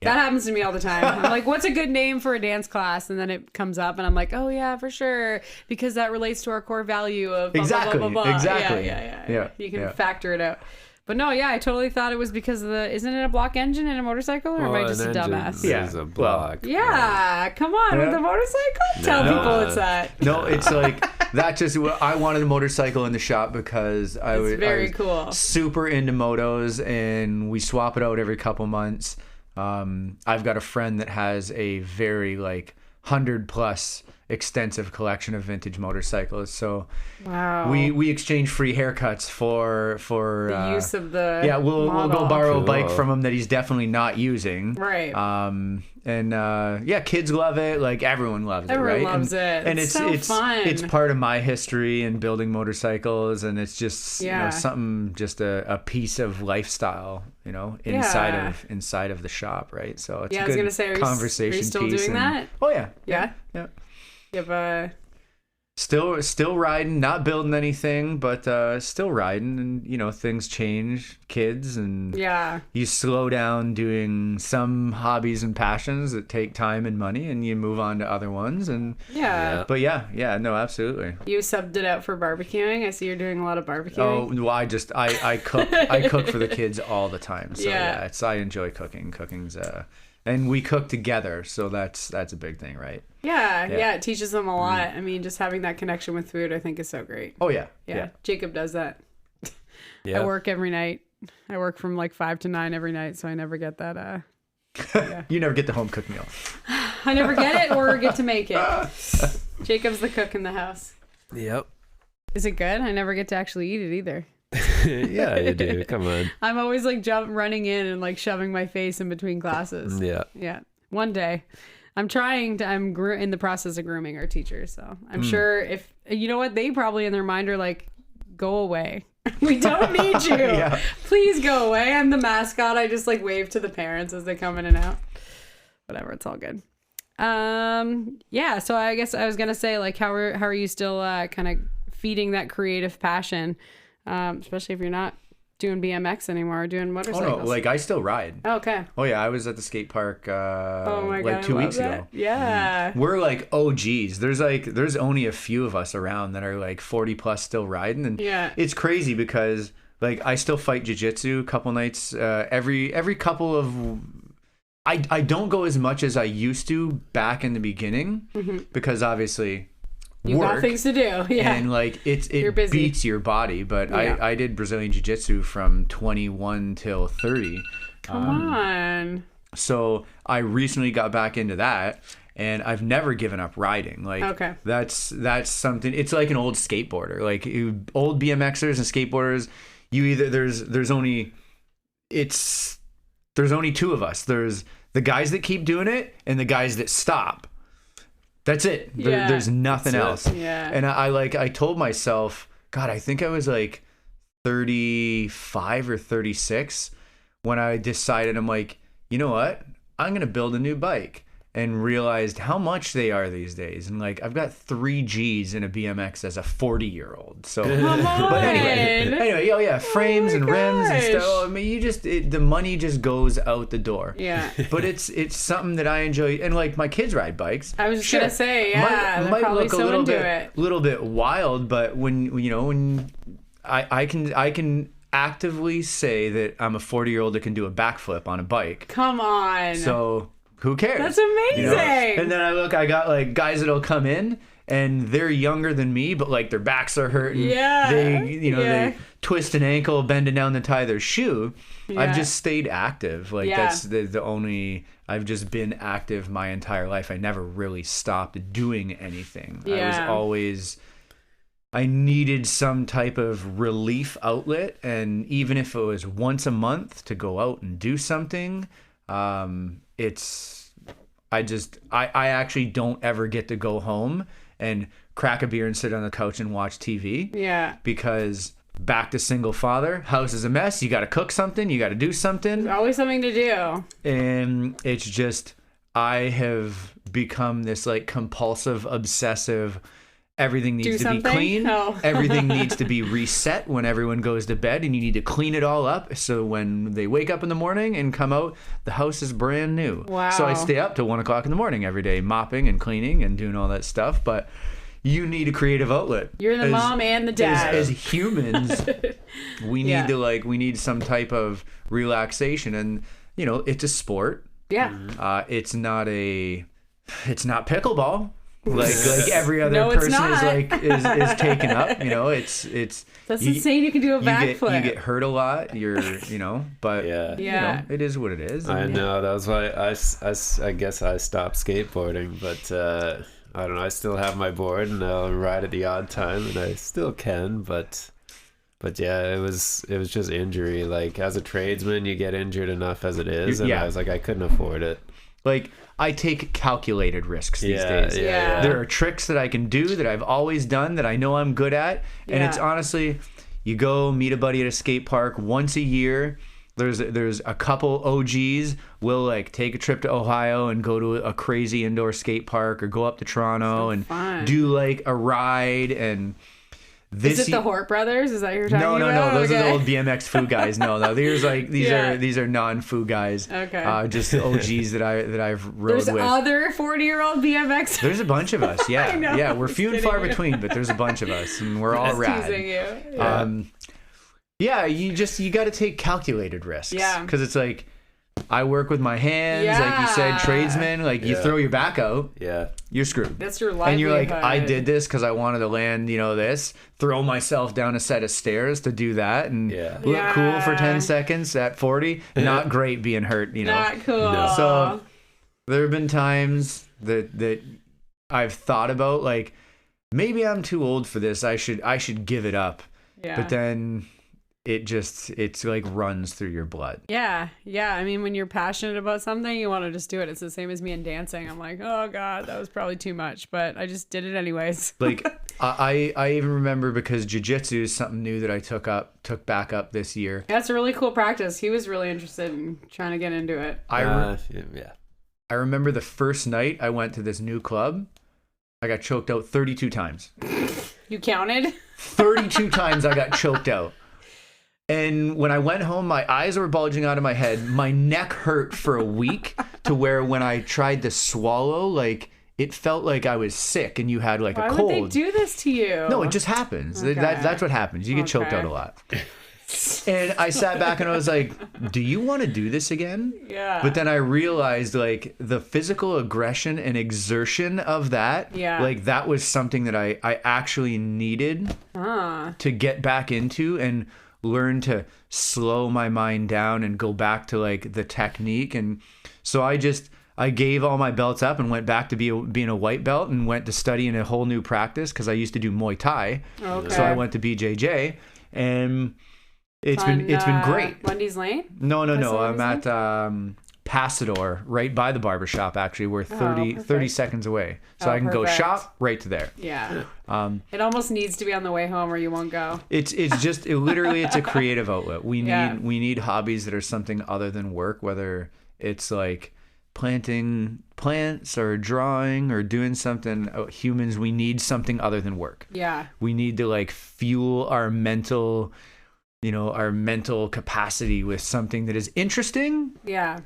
B: That happens to me all the time. I'm like, what's a good name for a dance class? And then it comes up and I'm like, oh yeah, for sure. Because that relates to our core value of blah,
C: exactly.
B: blah, blah, blah, blah.
C: Exactly.
B: Yeah. You can factor it out. But no, yeah, I totally thought it was because of isn't it a block engine in a motorcycle? Or am I just a dumbass?
A: Yeah, it's a block.
B: Yeah, come on, with the motorcycle? Tell people it's that.
C: No, it's like, that just, I wanted a motorcycle in the shop because I was
B: cool.
C: super into motos, and we swap it out every couple months. I've got a friend that has a very 100+ extensive collection of vintage motorcycles, so
B: wow,
C: we exchange free haircuts for
B: the use of the
C: we'll go borrow
A: cool.
C: a bike from him that he's definitely not using,
B: right?
C: Kids love it, like everyone loves it, right?
B: Everyone loves it,
C: and
B: it's so fun.
C: It's part of my history in building motorcycles, and it's just something, just a piece of lifestyle, inside of the shop, right? So it's a good
B: I was gonna say,
C: conversation
B: are you still
C: piece.
B: doing that?
C: Oh yeah.
B: You have
C: Still riding, not building anything, but still riding, and things change, kids, and you slow down doing some hobbies and passions that take time and money, and you move on to other ones, and but no, absolutely.
B: You subbed it out for barbecuing. I see you're doing a lot of barbecuing.
C: Oh well, I cook I cook for the kids all the time, so I enjoy cooking. Cooking's and we cook together, so that's a big thing, right?
B: Yeah, it teaches them a lot. I mean, just having that connection with food, I think, is so great.
C: Oh yeah.
B: Jacob does that.
A: Yeah.
B: I work every night. I work from 5 to 9 every night, so I never get that.
C: You never get the home cooked meal.
B: I never get it or get to make it. Jacob's the cook in the house.
A: Yep.
B: Is it good? I never get to actually eat it either.
A: Yeah, you do. Come on.
B: I'm always running in and shoving my face in between classes. Yeah. One day. I'm in the process of grooming our teachers, so I'm sure if, you know what, they probably in their mind are like, go away. We don't need you. Please go away. I'm the mascot. I just wave to the parents as they come in and out. Whatever, it's all good. So I guess I was gonna say, how are you still kind of feeding that creative passion, especially if you're not doing BMX anymore or doing motorcycles?
C: Oh no, I still ride.
B: Oh, okay.
C: Oh yeah, I was at the skate park
B: God,
C: 2 weeks ago.
B: Yeah.
C: We're OGs. There's only a few of us around that are 40 plus still riding, and it's crazy because I still fight jiu-jitsu a couple nights every couple of I don't go as much as I used to back in the beginning because obviously
B: you got things to do,
C: and it beats your body. But I did Brazilian Jiu-Jitsu from 21 till 30.
B: Come on.
C: So I recently got back into that, and I've never given up riding. That's something. It's like an old skateboarder, old BMXers and skateboarders. There's only two of us. There's the guys that keep doing it and the guys that stop. That's it. There's nothing else.
B: Yeah.
C: And I told myself, God, I think I was 35 or 36 when I decided, I'm like, you know what? I'm going to build a new bike, and realized how much they are these days. And I've got 3 G's in a BMX as a 40-year-old. So, but anyway, frames and rims and stuff. I mean, the money just goes out the door.
B: Yeah.
C: But it's something that I enjoy, and my kids ride bikes.
B: I was just gonna say,
C: might
B: probably
C: look a little bit wild, but when I can actively say that I'm a 40-year-old that can do a backflip on a bike.
B: Come on.
C: So who cares?
B: That's amazing.
C: And then I got guys that'll come in and they're younger than me, but their backs are hurting.
B: Yeah.
C: They twist an ankle, bending down to tie their shoe. Yeah. I've just stayed active. That's the only. I've just been active my entire life. I never really stopped doing anything.
B: Yeah.
C: I was always. I needed some type of relief outlet, and even if it was once a month to go out and do something, I actually don't ever get to go home and crack a beer and sit on the couch and watch TV.
B: Yeah.
C: Because back to single father, house is a mess. You got to cook something. You got to do something.
B: There's always something to do.
C: And it's just, I have become this compulsive, obsessive, everything needs to be clean.
B: Oh.
C: Everything needs to be reset when everyone goes to bed, and you need to clean it all up so when they wake up in the morning and come out, the house is brand new.
B: Wow.
C: So I stay up till 1 o'clock in the morning every day, mopping and cleaning and doing all that stuff. But you need a creative outlet.
B: You're the mom and the dad.
C: As humans, we need we need some type of relaxation, and it's a sport.
B: Yeah.
C: It's not pickleball. Like every other
B: No, it's
C: person
B: not.
C: is taken up. It's
B: That's insane. You can do a backflip.
C: You get hurt a lot. But it is what it is.
A: I know, that was why I guess I stopped skateboarding, but I don't know. I still have my board and I'll ride at the odd time, and I still can. But yeah, it was just injury. Like as a tradesman, you get injured enough as it is, and I was like, I couldn't afford it.
C: Like I take calculated risks these days.
B: Yeah.
C: There are tricks that I can do that I've always done that I know I'm good at, and it's honestly, you go meet a buddy at a skate park once a year. There's a couple OGs will like take a trip to Ohio and go to a crazy indoor skate park, or go up to Toronto and do like a ride. And
B: is it the Hort brothers? Is that what you're talking about?
C: No. Those are the old BMX foo guys. No. These are non-foo guys.
B: Okay.
C: Just OGs that I've rode with.
B: There's other 40-year-old BMX.
C: There's a bunch of us. Yeah.
B: I know.
C: Yeah. We're few and far between, but there's a bunch of us, and we're all rad.
B: Teasing you.
C: Yeah, you got to take calculated risks.
B: Yeah.
C: Because it's like, I work with my hands, like you said, tradesman. Like you throw your back out, you're screwed.
B: That's your livelihood.
C: And you're like, I did this because I wanted to land, this. Throw myself down a set of stairs to do that, and look cool for 10 seconds at 40. Not great being hurt,
B: Not cool.
A: No.
C: So there have been times that I've thought about, like, maybe I'm too old for this. I should give it up.
B: Yeah.
C: But then it's like runs through your blood.
B: Yeah. I mean, when you're passionate about something, you want to just do it. It's the same as me in dancing. I'm like, oh God, that was probably too much, but I just did it anyways.
C: Like I even remember, because jiu-jitsu is something new that I took back up this year.
B: That's a really cool practice. He was really interested in trying to get into it.
C: I remember the first night I went to this new club, I got choked out 32 times.
B: You counted?
C: 32 times I got choked out. And when I went home, my eyes were bulging out of my head. My neck hurt for a week, to where when I tried to swallow, like, it felt like I was sick and you had like a cold.
B: Why would they do this to you?
C: No, it just happens.
B: Okay.
C: That's what happens. You get choked out a lot. And I sat back and I was like, do you want to do this again?
B: Yeah.
C: But then I realized, like, the physical aggression and exertion of that, like, that was something that I actually needed to get back into and learn to slow my mind down and go back to, like, the technique. And so I gave all my belts up and went back to being a white belt, and went to studying a whole new practice, because I used to do Muay Thai. Okay. So I went to BJJ, and it's been great.
B: Wendy's Lane?
C: No. I'm at Pasador, right by the barbershop, actually. We're 30 seconds away. So I can go shop right to there.
B: Yeah. It almost needs to be on the way home or you won't go.
C: It's literally it's a creative outlet. We need hobbies that are something other than work, whether it's like planting plants or drawing or doing something. Humans, we need something other than work.
B: Yeah.
C: We need to, like, fuel our mental capacity with something that is interesting.
B: Yeah.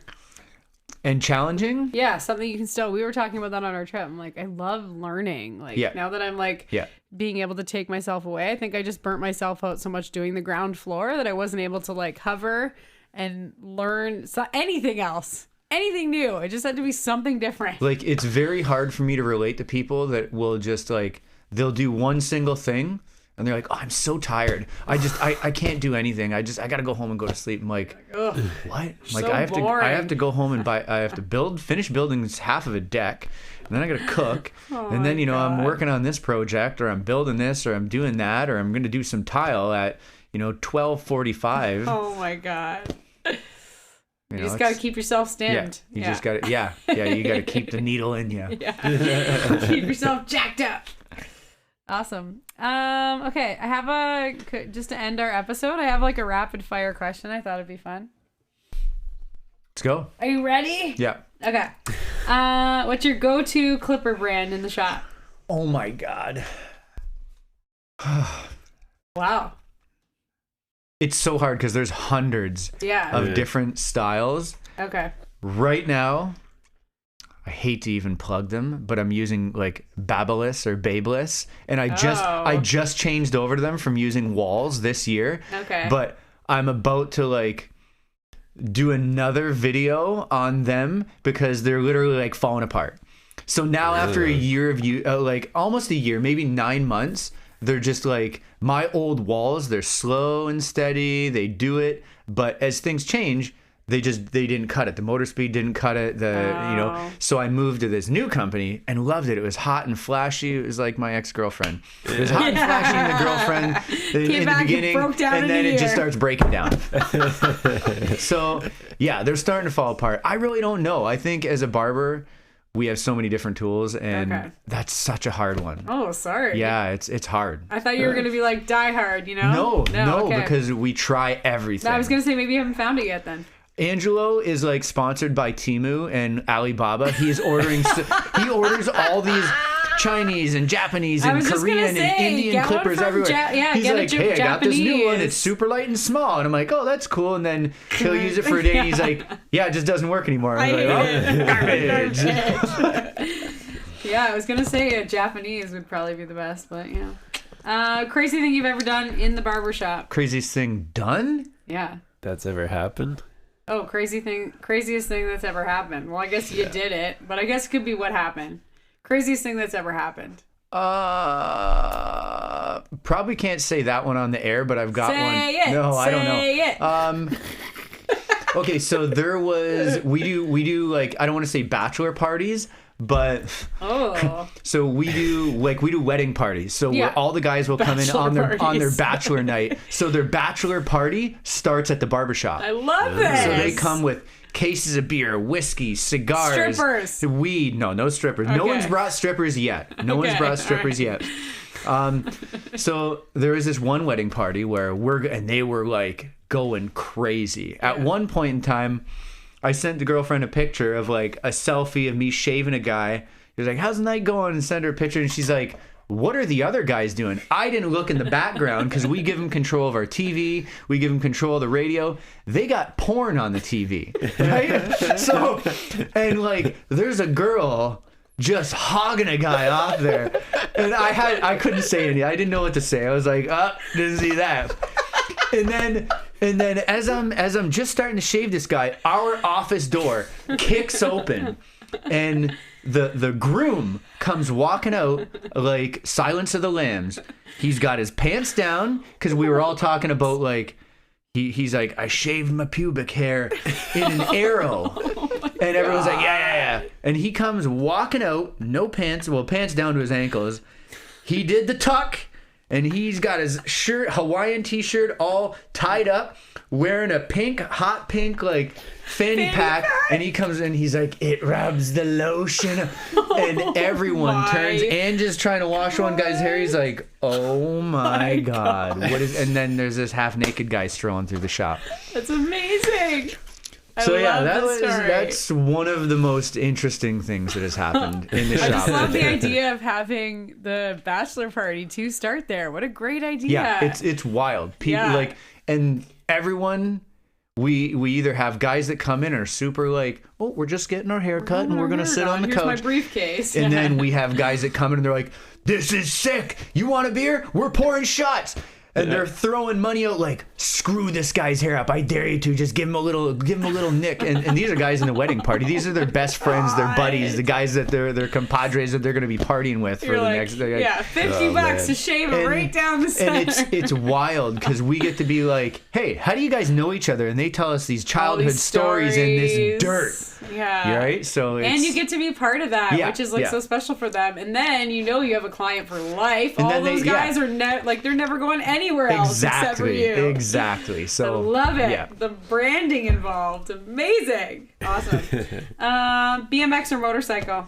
C: And challenging.
B: Yeah, something you can still. We were talking about that on our trip. I'm like, I love learning. Like, now that I'm like being able to take myself away, I think I just burnt myself out so much doing the ground floor that I wasn't able to, like, hover and learn anything else. Anything new. It just had to be something different. Like,
C: it's very hard for me to relate to people that will just, like, they'll do one single thing and they're like, oh, I'm so tired. I can't do anything. I got to go home and go to sleep. I'm like, ugh, what? Like,
B: so
C: I have to go home and I have to finish building half of a deck, and then I got to cook. And then, I'm working on this project, or I'm building this, or I'm doing that, or I'm going to do some tile at, 12:45.
B: Oh my God. You just got to keep yourself stemmed.
C: You just got to, you got to keep the needle in you.
B: Yeah. Keep yourself jacked up. Awesome. Okay, I have just to end our episode, I have like a rapid fire question. I thought it'd be fun.
C: Let's go.
B: Are you ready?
C: Yeah.
B: Okay. What's your go-to clipper brand in the shop?
C: Oh my God.
B: Wow.
C: It's so hard because there's hundreds
B: Yeah.
C: of different styles.
B: Okay.
C: Right now, I hate to even plug them, but I'm using like Babyliss or Babeless, and I just changed over to them from using walls this year.
B: Okay.
C: But I'm about to like do another video on them because they're literally like falling apart. So now after a year of like almost a year, maybe 9 months, they're just like my old walls. They're slow and steady. They do it, but as things change, they didn't cut it. The motor speed didn't cut it. So I moved to this new company and loved it. It was hot and flashy. It was like my ex-girlfriend. It was hot and flashy in the girlfriend in the beginning, and then it just starts breaking down. So yeah, they're starting to fall apart. I really don't know. I think as a barber, we have so many different tools, and that's such a hard one.
B: Oh, sorry.
C: Yeah, it's hard.
B: I thought you were going to be like Die Hard, you know?
C: No,
B: okay.
C: because we try everything.
B: I was going to say maybe you haven't found it yet then.
C: Angelo is like sponsored by Temu and Alibaba. He is ordering. He orders all these Chinese and Japanese and Korean and Indian clippers everywhere. He's like, hey, I got this new one. It's super light and small. And I'm like, oh, that's cool. And then he'll use it for a day. And he's like, yeah, it just doesn't work anymore. I'm like, oh, garbage.
B: Yeah, I was gonna say Japanese would probably be the best, but yeah. Crazy thing you've ever done in the barbershop?
C: Craziest thing done?
B: Yeah.
A: That's ever happened?
B: Oh, craziest thing that's ever happened. Well, I guess you did it, but I guess it could be what happened. Craziest thing that's ever happened.
C: Probably can't say that one on the air, but I've got one.
B: It.
C: No, I don't know.
B: It.
C: Okay, so there was we do like, I don't want to say bachelor parties, but so we do wedding parties. So where all the guys will come in on their bachelor night. So their bachelor party starts at the barbershop.
B: I love this.
C: So they come with cases of beer, whiskey, cigars,
B: strippers,
C: weed. No strippers. Okay. No one's brought strippers yet. Yet. So there was this one wedding party where they were like going crazy. At one point in time, I sent the girlfriend a picture of like a selfie of me shaving a guy. He was like, how's the night going? And send her a picture. And she's like, what are the other guys doing? I didn't look in the background because we give them control of our TV. We give them control of the radio. They got porn on the TV. Right? So, and like, there's a girl just hogging a guy off there. And I couldn't say anything. I didn't know what to say. I was like, didn't see that. And then as I'm just starting to shave this guy, our office door kicks open and the groom comes walking out like Silence of the Lambs. He's got his pants down because we were all talking about like he's like, I shaved my pubic hair in an arrow. And everyone's like, yeah. And he comes walking out, no pants, pants down to his ankles. He did the tuck. And he's got his shirt, Hawaiian t-shirt, all tied up, wearing a hot pink, like, fanny pack. And he comes in, he's like, it rubs the lotion. And everyone turns. Ange trying to wash one guy's hair. He's like, oh my God. And then there's this half-naked guy strolling through the shop.
B: That's amazing.
C: So yeah, that's one of the most interesting things that has happened in the shop.
B: I just love the idea of having the bachelor party to start there. What a great idea!
C: Yeah, it's wild. People and everyone. We either have guys that come in and are super like, oh, we're just getting our hair cut and we're gonna sit on the couch.
B: Here's my briefcase.
C: And then we have guys that come in and they're like, this is sick. You want a beer? We're pouring shots. And they're throwing money out like, screw this guy's hair up. I dare you to just give him a little nick. And these are guys in the wedding party. These are their best friends, their buddies, the guys that their compadres that they're going to be partying with for the next day.
B: Yeah, $50 to shave it right down the center.
C: And it's wild because we get to be like, hey, how do you guys know each other? And they tell us these childhood stories in this dirt.
B: Yeah.
C: Right? So
B: and you get to be part of that, which is like so special for them. And then you have a client for life. And all those guys are they're never going anywhere else except for you.
C: Exactly. So
B: I love it. Yeah. The branding involved. Amazing. Awesome. BMX or motorcycle?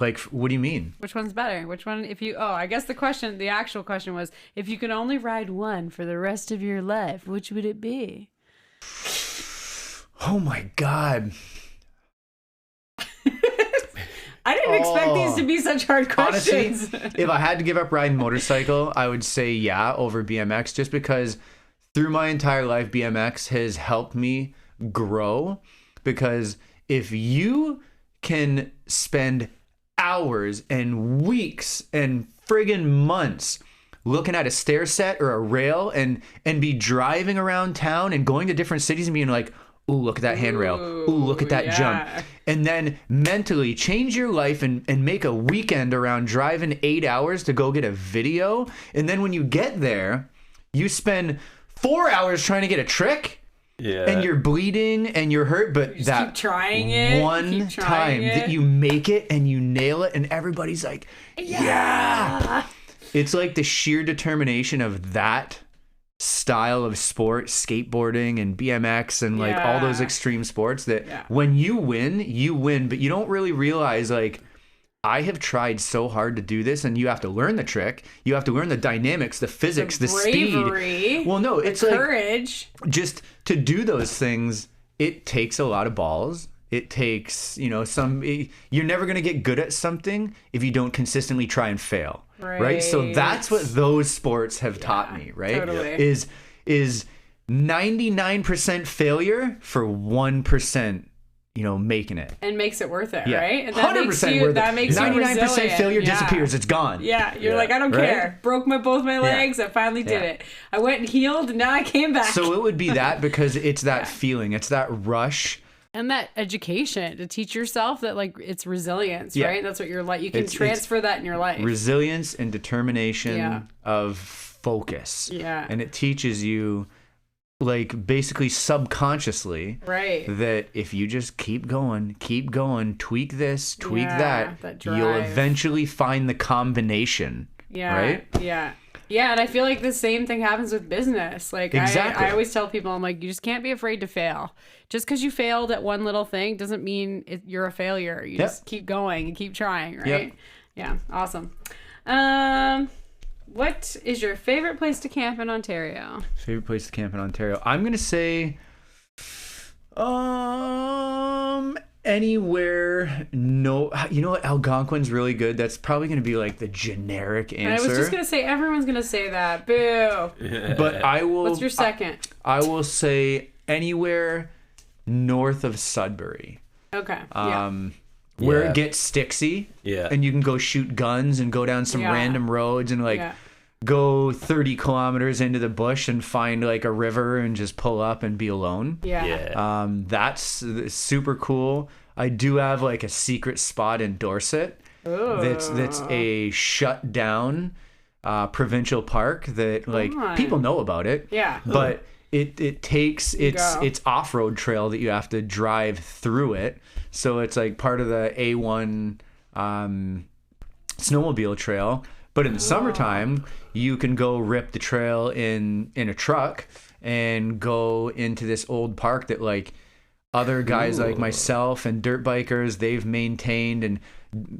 C: Like, what do you mean?
B: Which one's better? Which one, I guess the actual question was, if you could only ride one for the rest of your life, which would it be?
C: Oh my God.
B: I didn't expect these to be such hard questions.
C: Honestly, if I had to give up riding motorcycle, I would say yeah over BMX, just because through my entire life, BMX has helped me grow. Because if you can spend hours and weeks and friggin' months looking at a stair set or a rail and be driving around town and going to different cities and being like, ooh, look at that handrail. Ooh, look at that jump. And then mentally change your life and make a weekend around driving 8 hours to go get a video. And then when you get there, you spend 4 hours trying to get a trick.
A: Yeah.
C: And you're bleeding and you're hurt, but
B: You
C: that
B: keep trying it.
C: one time that you make it and you nail it and everybody's like, yeah. It's like the sheer determination of that style of sport, skateboarding and BMX and like all those extreme sports that when you win, but you don't really realize like, I have tried so hard to do this, and you have to learn the trick. You have to learn the dynamics, the physics, the speed. Well, no, it's like
B: courage.
C: Just to do those things, it takes a lot of balls. It takes, you're never going to get good at something if you don't consistently try and fail. Right? So that's what those sports have taught me, right?
B: Totally.
C: Is 99% failure for 1%, making it.
B: And makes it worth it,
C: Yeah.
B: right? And
C: 100% worth it.
B: That makes you
C: 99%
B: resilient.
C: failure disappears. It's gone.
B: Yeah, you're like, I don't care.
C: Right?
B: Broke both my legs. I finally did it. I went and healed, and now I came back.
C: So it would be that, because it's that feeling. It's that rush.
B: And that education to teach yourself that like it's resilience, right? That's what you're like. You can transfer that in your life.
C: Resilience and determination of focus.
B: Yeah.
C: And it teaches you like basically subconsciously that if you just keep going, tweak this, tweak that you'll eventually find the combination. Right?
B: Yeah, and I feel like the same thing happens with business. Like
C: exactly.
B: I always tell people, I'm like, you just can't be afraid to fail. Just because you failed at one little thing doesn't mean you're a failure. You just keep going and keep trying, right? Yeah, awesome. What is your favorite place to camp in Ontario?
C: Favorite place to camp in Ontario? I'm going to say anywhere. No, you know what? Algonquin's really good. That's probably going to be like the generic answer.
B: And I was just going to say, everyone's going to say that. Boo.
C: But I will.
B: What's your second?
C: I will say anywhere north of Sudbury.
B: Okay.
C: Where it gets sticksy. Yeah. And you can go shoot guns and go down some random roads and like go 30 kilometers into the bush and find like a river and just pull up and be alone. That's super cool. I do have like a secret spot in Dorset. That's a shut down provincial park that like people know about it. But it takes it's off-road trail that you have to drive through it. So it's like part of the A1 snowmobile trail. But in the summertime, you can go rip the trail in a truck and go into this old park that like other guys like myself and dirt bikers, they've maintained and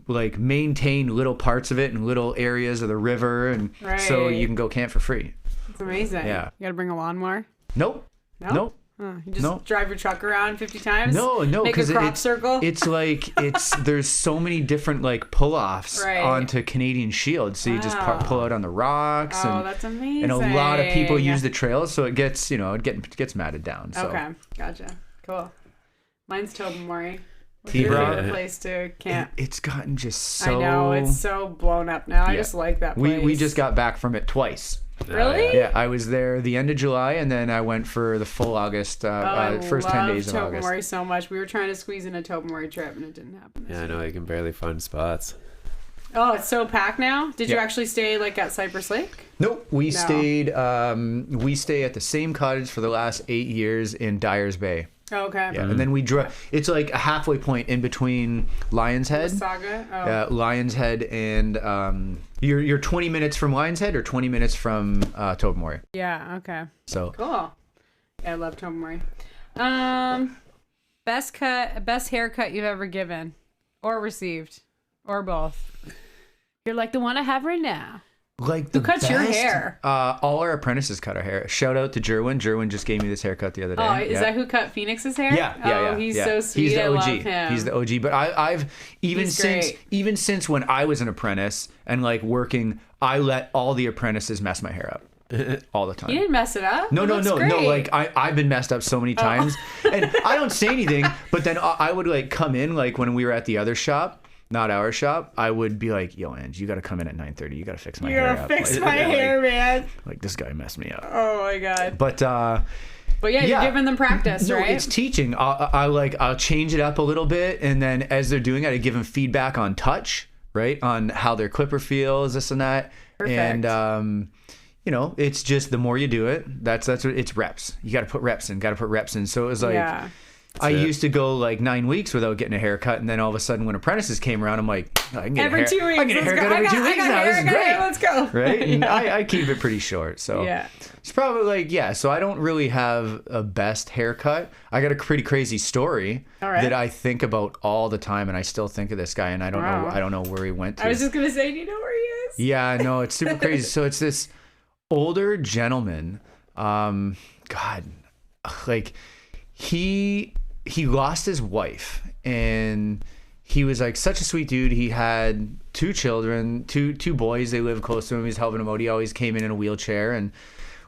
C: like maintain little parts of it and little areas of the river. And so you can go camp for free.
B: It's amazing. Yeah. You got to bring a lawnmower?
C: Nope.
B: You just drive your truck around 50 times?
C: No,
B: make a crop circle?
C: It's like, there's so many different like pull-offs onto Canadian Shield. So you just pull out on the rocks. And,
B: that's amazing.
C: And a lot of people use the trails, so it gets, it gets matted down. So.
B: Okay, gotcha. Cool. Mine's Tobermory. What's your favorite place to camp?
C: It's gotten just so...
B: I know, it's so blown up now. I just like that place.
C: We just got back from it twice.
B: Really?
C: Yeah, I was there the end of July, and then I went for the full August, first 10 days of August. I love
B: Tobermory so much. We were trying to squeeze in a Tobermory trip, and it didn't happen.
A: I know, you can barely find spots.
B: Oh, it's so packed now? Did you actually stay like at Cypress Lake?
C: Nope. We stayed, we stay at the same cottage for the last 8 years in Dyers Bay.
B: Oh, okay.
C: Yeah, and then we drove. It's like a halfway point in between Lion's Head.
B: Mississauga?
C: Lion's Head and you're 20 minutes from Lion's Head or 20 minutes from Tobermory.
B: Yeah. Okay.
C: So
B: cool. Yeah, I love Tobermory. Best haircut you've ever given or received or both. You're like the one I have right now.
C: Like the
B: Who cuts your
C: best-
B: hair?
C: All our apprentices cut our hair. Shout out to Jerwin. Jerwin just gave me this haircut the other day.
B: Oh, is that who cut Phoenix's hair?
C: Yeah.
B: Oh, he's so sweet.
C: He's the
B: I
C: OG.
B: love him.
C: He's the OG. But I've
B: He's great.
C: even since when I was an apprentice and like working, I let all the apprentices mess my hair up all the time.
B: You didn't mess it up.
C: No.
B: It looks great.
C: Like I've been messed up so many times, and I don't say anything. But then I would like come in like when we were at the other shop. Not our shop. I would be like, "Yo, Ange, you got to come in at 9:30. You got to fix my hair up.
B: Fix
C: Like,
B: my hair, man.
C: Like this guy messed me up."
B: Oh my god.
C: But
B: yeah, you're giving them practice,
C: no,
B: right?
C: it's teaching. I'll change it up a little bit, and then as they're doing it, I give them feedback on touch, right, on how their clipper feels, this and that,
B: Perfect.
C: and it's just the more you do it, that's what it's reps. You got to put reps in. So it was like.
B: Yeah.
C: I used to go like 9 weeks without getting a haircut, and then all of a sudden, when apprentices came around, I'm like, I can get
B: Every 2 weeks.
C: I get a
B: let's
C: haircut
B: go.
C: every 2
B: I
C: weeks
B: got
C: now.
B: hair,
C: This is
B: I got
C: great,
B: hair, let's go.
C: right? And
B: Yeah.
C: I keep it pretty short, so
B: Yeah.
C: it's probably like So I don't really have a best haircut. I got a pretty crazy story
B: All right.
C: that I think about all the time, and I still think of this guy, and I don't
B: Wow.
C: know where he went to.
B: I was just gonna say, do you know where he is?
C: Yeah, no, it's super crazy. So it's this older gentleman. God, like he lost his wife, and he was like such a sweet dude. He had 2 children, two boys. They lived close to him. He was helping him out. He always came in a wheelchair, and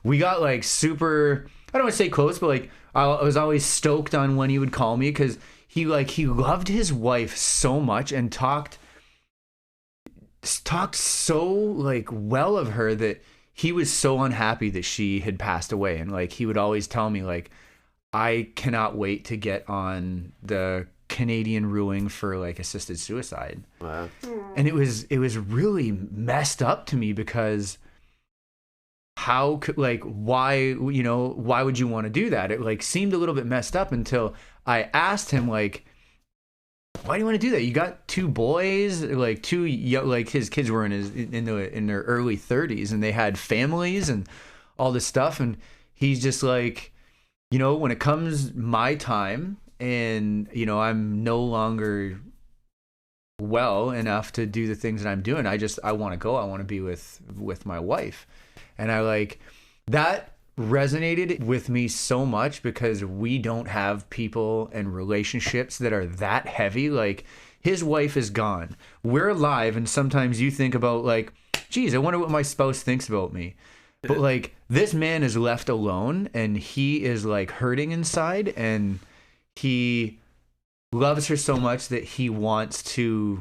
C: we got like super. I don't want to say close, but like I was always stoked on when he would call me because he loved his wife so much and talked so like well of her that he was so unhappy that she had passed away, and like he would always tell me like, I cannot wait to get on the Canadian ruling for like assisted suicide.
A: Wow.
C: And it was really messed up to me because how could why would you want to do that? It like seemed a little bit messed up until I asked him like, why do you want to do that? You got 2 boys, like 2 like his kids were in their early 30s, and they had families and all this stuff, and he's just like, when it comes my time and, I'm no longer well enough to do the things that I'm doing, I want to go. I want to be with my wife. And that resonated with me so much because we don't have people and relationships that are that heavy. Like his wife is gone. We're alive. And sometimes you think about like, geez, I wonder what my spouse thinks about me. But like this man is left alone, and he is like hurting inside, and he loves her so much that he wants to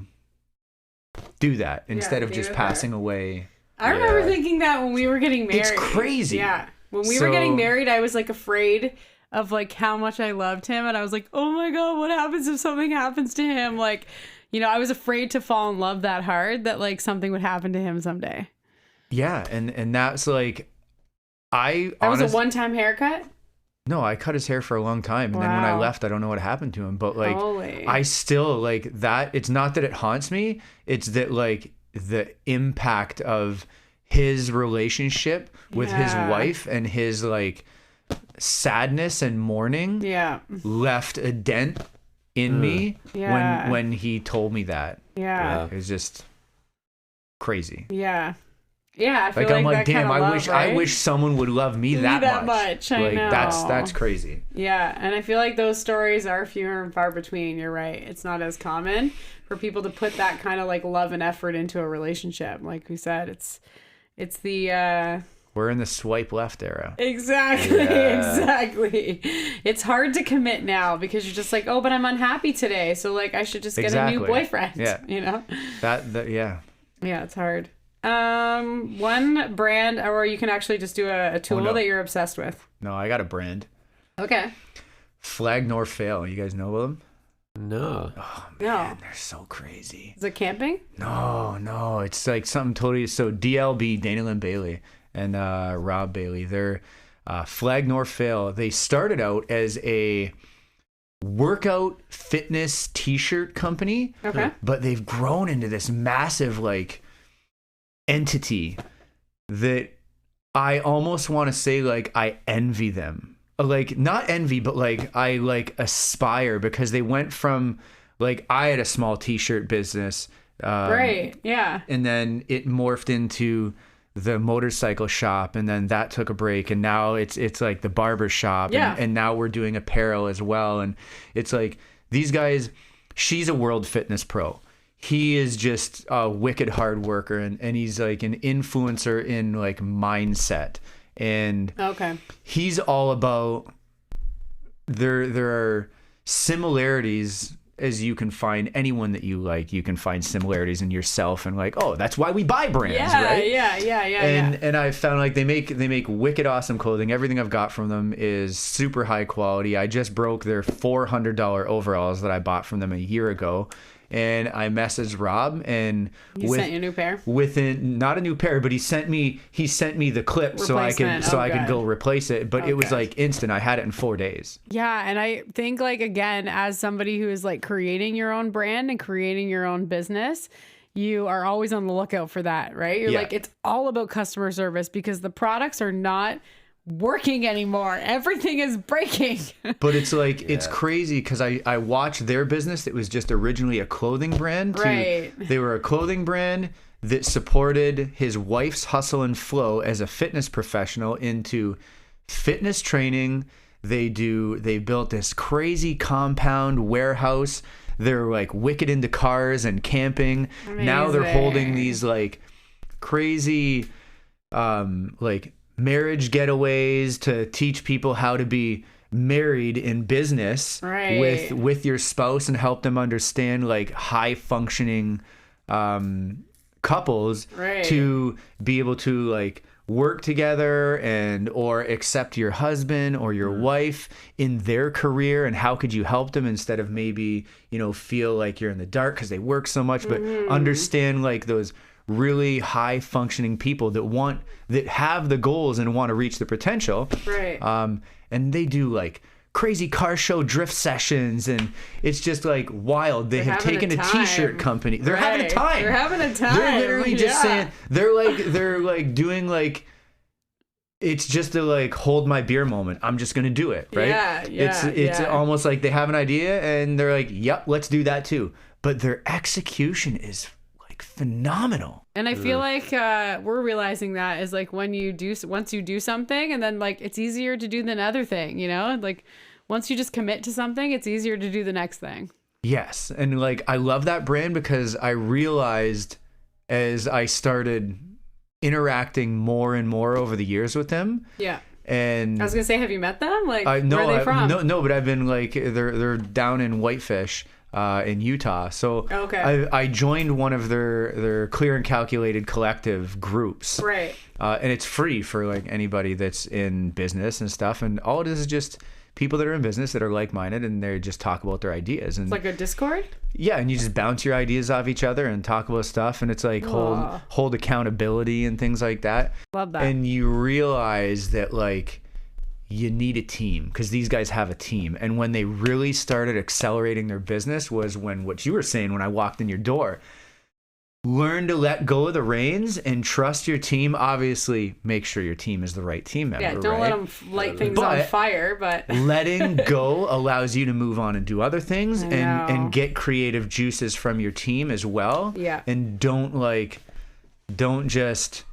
C: do that instead of
B: be
C: just
B: with
C: passing away.
B: I remember thinking that when we were getting married.
C: It's crazy.
B: Yeah. When we were getting married, I was like afraid of like how much I loved him, and I was like, oh my god, what happens if something happens to him? Like, I was afraid to fall in love that hard that like something would happen to him someday.
C: Yeah, and that's like
B: That was a one-time haircut?
C: No, I cut his hair for a long time, and then when I
B: Wow.
C: left, I don't know what happened to him. But like,
B: Holy.
C: I still like that. It's not that it haunts me; it's that like the impact of his relationship with his
B: Yeah.
C: wife and his like sadness and mourning
B: Yeah.
C: left a dent in me
B: Yeah.
C: when he told me that.
B: Yeah.
C: It was just crazy.
B: Yeah. Yeah. I feel
C: Like I'm like,
B: that
C: damn,
B: kind of love,
C: I
B: right?
C: wish someone would love me that much.
B: I
C: like
B: know.
C: that's crazy.
B: Yeah, and I feel like those stories are fewer and far between. You're right. It's not as common for people to put that kind of like love and effort into a relationship. Like we said, it's the
C: We're in the swipe left era.
B: exactly.
A: Yeah.
B: Exactly. It's hard to commit now because you're just like, oh, but I'm unhappy today, so like I should just get a new
C: Exactly.
B: boyfriend.
C: Yeah. That yeah.
B: Yeah, it's hard. One brand, or you can actually just do a tool
C: no.
B: that you're obsessed with.
C: No, I got a brand.
B: Okay.
C: Flag nor fail. You guys know them?
A: No.
C: Oh
B: No.
C: man, they're so crazy.
B: Is it camping?
C: No, it's like something totally. So DLB, Dana Lynn Bailey, and Rob Bailey. They're Flag nor fail. They started out as a workout fitness T-shirt company.
B: Okay.
C: But they've grown into this massive like entity that I almost want to say like I envy them. Like not envy, but like I like aspire, because they went from like I had a small T-shirt business,
B: Right. Yeah.
C: and then it morphed into the motorcycle shop, and then that took a break, and now it's like the barber shop, and now we're doing apparel as well. And it's like these guys, she's a world fitness pro. He is just a wicked hard worker, and he's like an influencer in like mindset. And he's all about there are similarities as you can find anyone that you like. You can find similarities in yourself, and like, oh, that's why we buy brands, right? And I found like they make wicked awesome clothing. Everything I've got from them is super high quality. I just broke their $400 overalls that I bought from them a year ago. And I messaged Rob, and
B: he sent you a new pair.
C: Within not a new pair, but he sent me the clip so I could go replace it. But it was like instant. I had it in 4 days.
B: Yeah, and I think like again, as somebody who is like creating your own brand and creating your own business, you are always on the lookout for that, right? You're like, it's all about customer service because the products are not working anymore. Everything is breaking.
C: But it's like it's crazy because I watched their business that was just originally a clothing brand.
B: Right.
C: They were a clothing brand that supported his wife's hustle and flow as a fitness professional into fitness training. They built this crazy compound warehouse. They're like wicked into cars and camping. Amazing. Now they're holding these like crazy like marriage getaways to teach people how to be married in business with your spouse and help them understand like high functioning couples to be able to like work together and or accept your husband or your wife in their career, and how could you help them instead of maybe, you know, feel like you're in the dark because they work so much, but understand like those really high functioning people that have the goals and want to reach the potential. And they do like crazy car show drift sessions, and it's just like wild. They have taken a t-shirt company. They're having a time. They're literally just saying they're like doing like, it's just a like hold my beer moment. I'm just gonna do it, right? It's almost like they have an idea and they're like, yep, let's do that too. But their execution is phenomenal.
B: And I feel like we're realizing that is like once you do something, and then like it's easier to do than other thing, you know, like once you just commit to something, it's easier to do the next thing.
C: Yes. And like I love that brand because I realized as I started interacting more and more over the years with them. Yeah. And
B: I was gonna say, have you met them? Like, where are they from?
C: No, but I've been like they're down in Whitefish. In Utah. So I joined one of their Clear and Calculated collective groups. Right. And it's free for like anybody that's in business and stuff. And all it is just people that are in business that are like-minded, and they just talk about their ideas. And
B: it's like a Discord?
C: Yeah, and you just bounce your ideas off each other and talk about stuff, and it's like hold accountability and things like that.
B: Love that.
C: And you realize that like you need a team, because these guys have a team. And when they really started accelerating their business was when, what you were saying when I walked in your door, learn to let go of the reins and trust your team. Obviously, make sure your team is the right team member.
B: Yeah, don't let them light things on fire. But
C: letting go allows you to move on and do other things and get creative juices from your team as well. Yeah. And don't just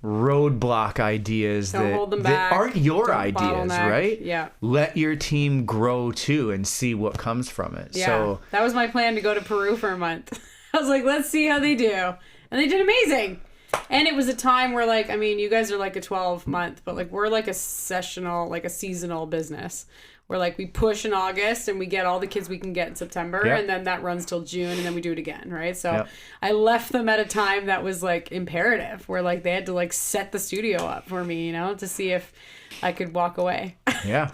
C: roadblock ideas that aren't your ideas, right? Yeah. Let your team grow too and see what comes from it.
B: Yeah.
C: So
B: that was my plan, to go to Peru for a month. I was like, let's see how they do. And they did amazing. And it was a time where like, I mean, you guys are like a 12-month, but like we're like a seasonal business. Where like we push in August and we get all the kids we can get in September, and then that runs till June, and then we do it again, right? So I left them at a time that was like imperative, where like they had to like set the studio up for me, you know, to see if I could walk away. Yeah.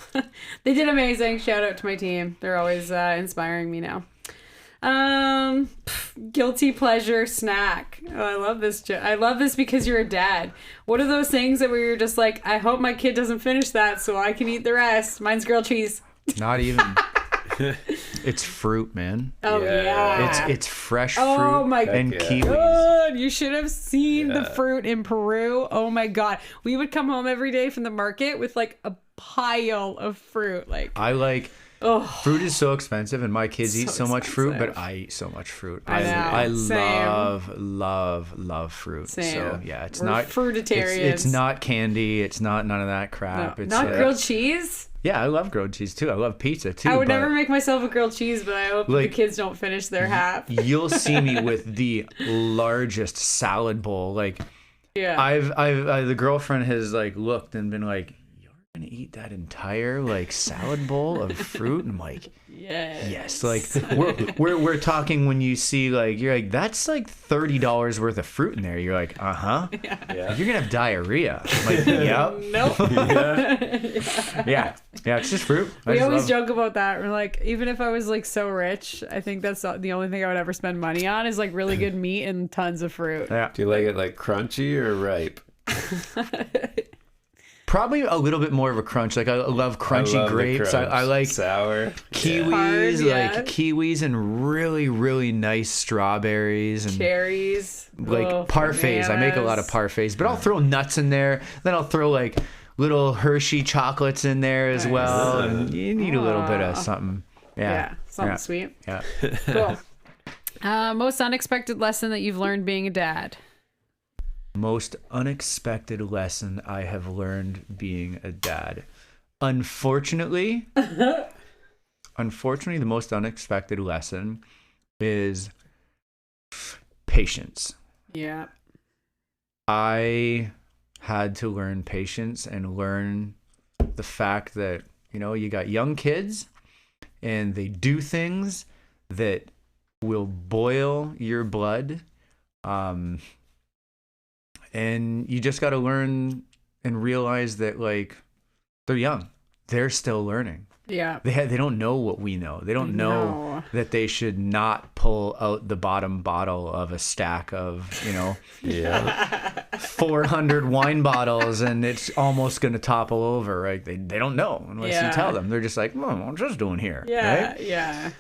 B: They did amazing. Shout out to my team. They're always inspiring me now. Guilty pleasure snack. Oh, I love this. I love this because you're a dad. What are those things that where you're just like, I hope my kid doesn't finish that so I can eat the rest? Mine's grilled cheese.
C: Not even. It's fruit, man.
B: Oh yeah.
C: It's fresh fruit.
B: Oh my
C: kiwis.
B: God. You should have seen the fruit in Peru. Oh my God. We would come home every day from the market with like a pile of fruit. Like Oh,
C: Fruit is so expensive, and my kids eat so much fruit,
B: expensive.
C: but I eat so much fruit.
B: I know.
C: I
B: Same.
C: love fruit.
B: Same.
C: So yeah, it's
B: We're
C: not
B: fruitarians.
C: It's not candy. It's not none of that crap.
B: No,
C: It's
B: not grilled cheese.
C: Yeah, I love grilled cheese too. I love pizza too.
B: I would
C: but
B: never make myself a grilled cheese, but I hope the kids don't finish their half.
C: You'll see me with the largest salad bowl. Like,
B: Yeah.
C: the girlfriend has like looked and been like, "You're gonna eat that entire like salad bowl of fruit?" And I'm like, yes. Like we're talking when you see like you're like that's like $30 worth of fruit in there. You're like, yeah. You're gonna have diarrhea. I'm like, yep.
B: Nope.
C: Yeah, it's just fruit.
B: We always joke about that. We're like, even if I was like so rich, I think that's the only thing I would ever spend money on is like really good meat and tons of fruit.
C: Yeah.
A: Do you like it like crunchy or ripe?
C: Probably a little bit more of a crunch. Like I love crunchy
A: I love
C: grapes. I like
A: sour
C: kiwis,
B: Hard, yeah.
C: like kiwis and really, really nice strawberries and
B: Cherries.
C: like parfaits. I make a lot of parfaits, but I'll throw nuts in there. Then I'll throw like little Hershey chocolates in there as well. And you need a little bit of something. Yeah.
B: Something sweet.
C: Yeah.
B: Cool. Most unexpected lesson that you've learned being a dad.
C: Most unexpected lesson I have learned being a dad. Unfortunately, the most unexpected lesson is patience.
B: Yeah.
C: I had to learn patience and learn the fact that, you got young kids and they do things that will boil your blood. And you just got to learn and realize that, like, they're young. They're still learning.
B: Yeah.
C: They don't know what we know. They don't know that they should not pull out the bottom bottle of a stack of, 400 wine bottles and it's almost going to topple over, right? They don't know unless you tell them. They're just like, I'm just doing here.
B: Yeah.
C: Right?
B: Yeah.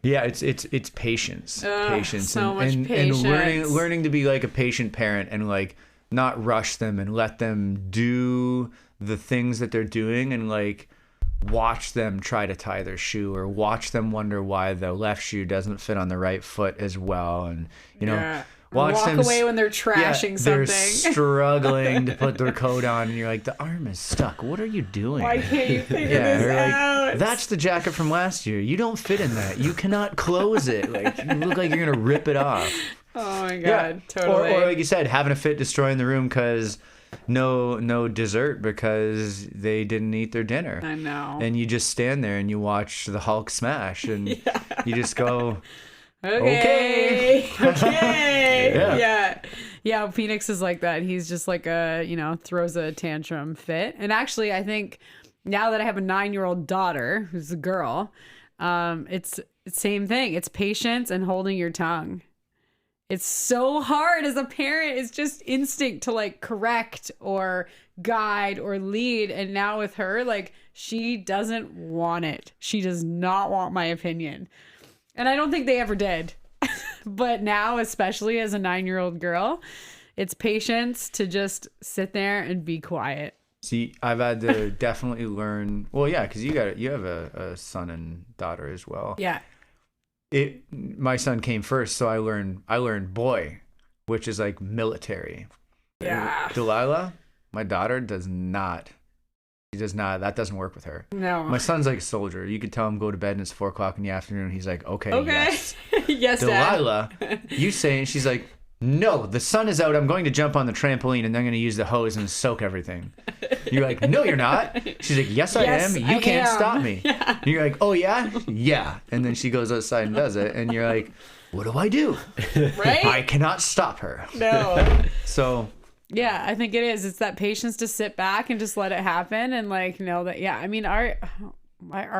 C: Yeah, it's patience. Patience.
B: So much
C: and
B: patience.
C: learning to be like a patient parent and like not rush them and let them do the things that they're doing and like watch them try to tie their shoe or watch them wonder why the left shoe doesn't fit on the right foot as well. And watch
B: walk
C: them
B: away when they're trashing
C: they're
B: something.
C: struggling to put their coat on and you're like, the arm is stuck. What are you doing?
B: Why can't you figure this out?
C: Like, that's the jacket from last year. You don't fit in that. You cannot close it. Like you look like you're gonna rip it off.
B: Oh my god, totally.
C: Or like you said, having a fit, destroying the room because no dessert because they didn't eat their dinner.
B: I know.
C: And you just stand there and you watch the Hulk smash and you just go,
B: Okay.
C: Yeah.
B: Yeah, Phoenix is like that. He's just like throws a tantrum fit. And actually, I think now that I have a 9-year-old daughter who's a girl, it's the same thing. It's patience and holding your tongue. It's so hard as a parent. It's just instinct to like correct or guide or lead. And now with her, like she doesn't want it. She does not want my opinion. And I don't think they ever did. But now, especially as a 9-year-old girl, it's patience to just sit there and be quiet.
C: See, I've had to definitely learn. Well, yeah, because you have a son and daughter as well.
B: Yeah.
C: My son came first, so I learned boy, which is like military.
B: Yeah.
C: Delilah, my daughter, does not. She does not. That doesn't work with her.
B: No.
C: My son's like a soldier. You could tell him go to bed and it's 4:00 in the afternoon. He's like, okay. Yes.
B: Yes,
C: Delilah, you say, and she's like, no, the sun is out. I'm going to jump on the trampoline and I'm going to use the hose and soak everything. You're like, no, you're not. She's like, yes, I am. You can't stop me. Yeah. And you're like, oh, yeah? Yeah. And then she goes outside and does it. And you're like, what do I do?
B: Right?
C: I cannot stop her.
B: No.
C: So.
B: Yeah, I think it is. It's that patience to sit back and just let it happen and like know that, I mean, our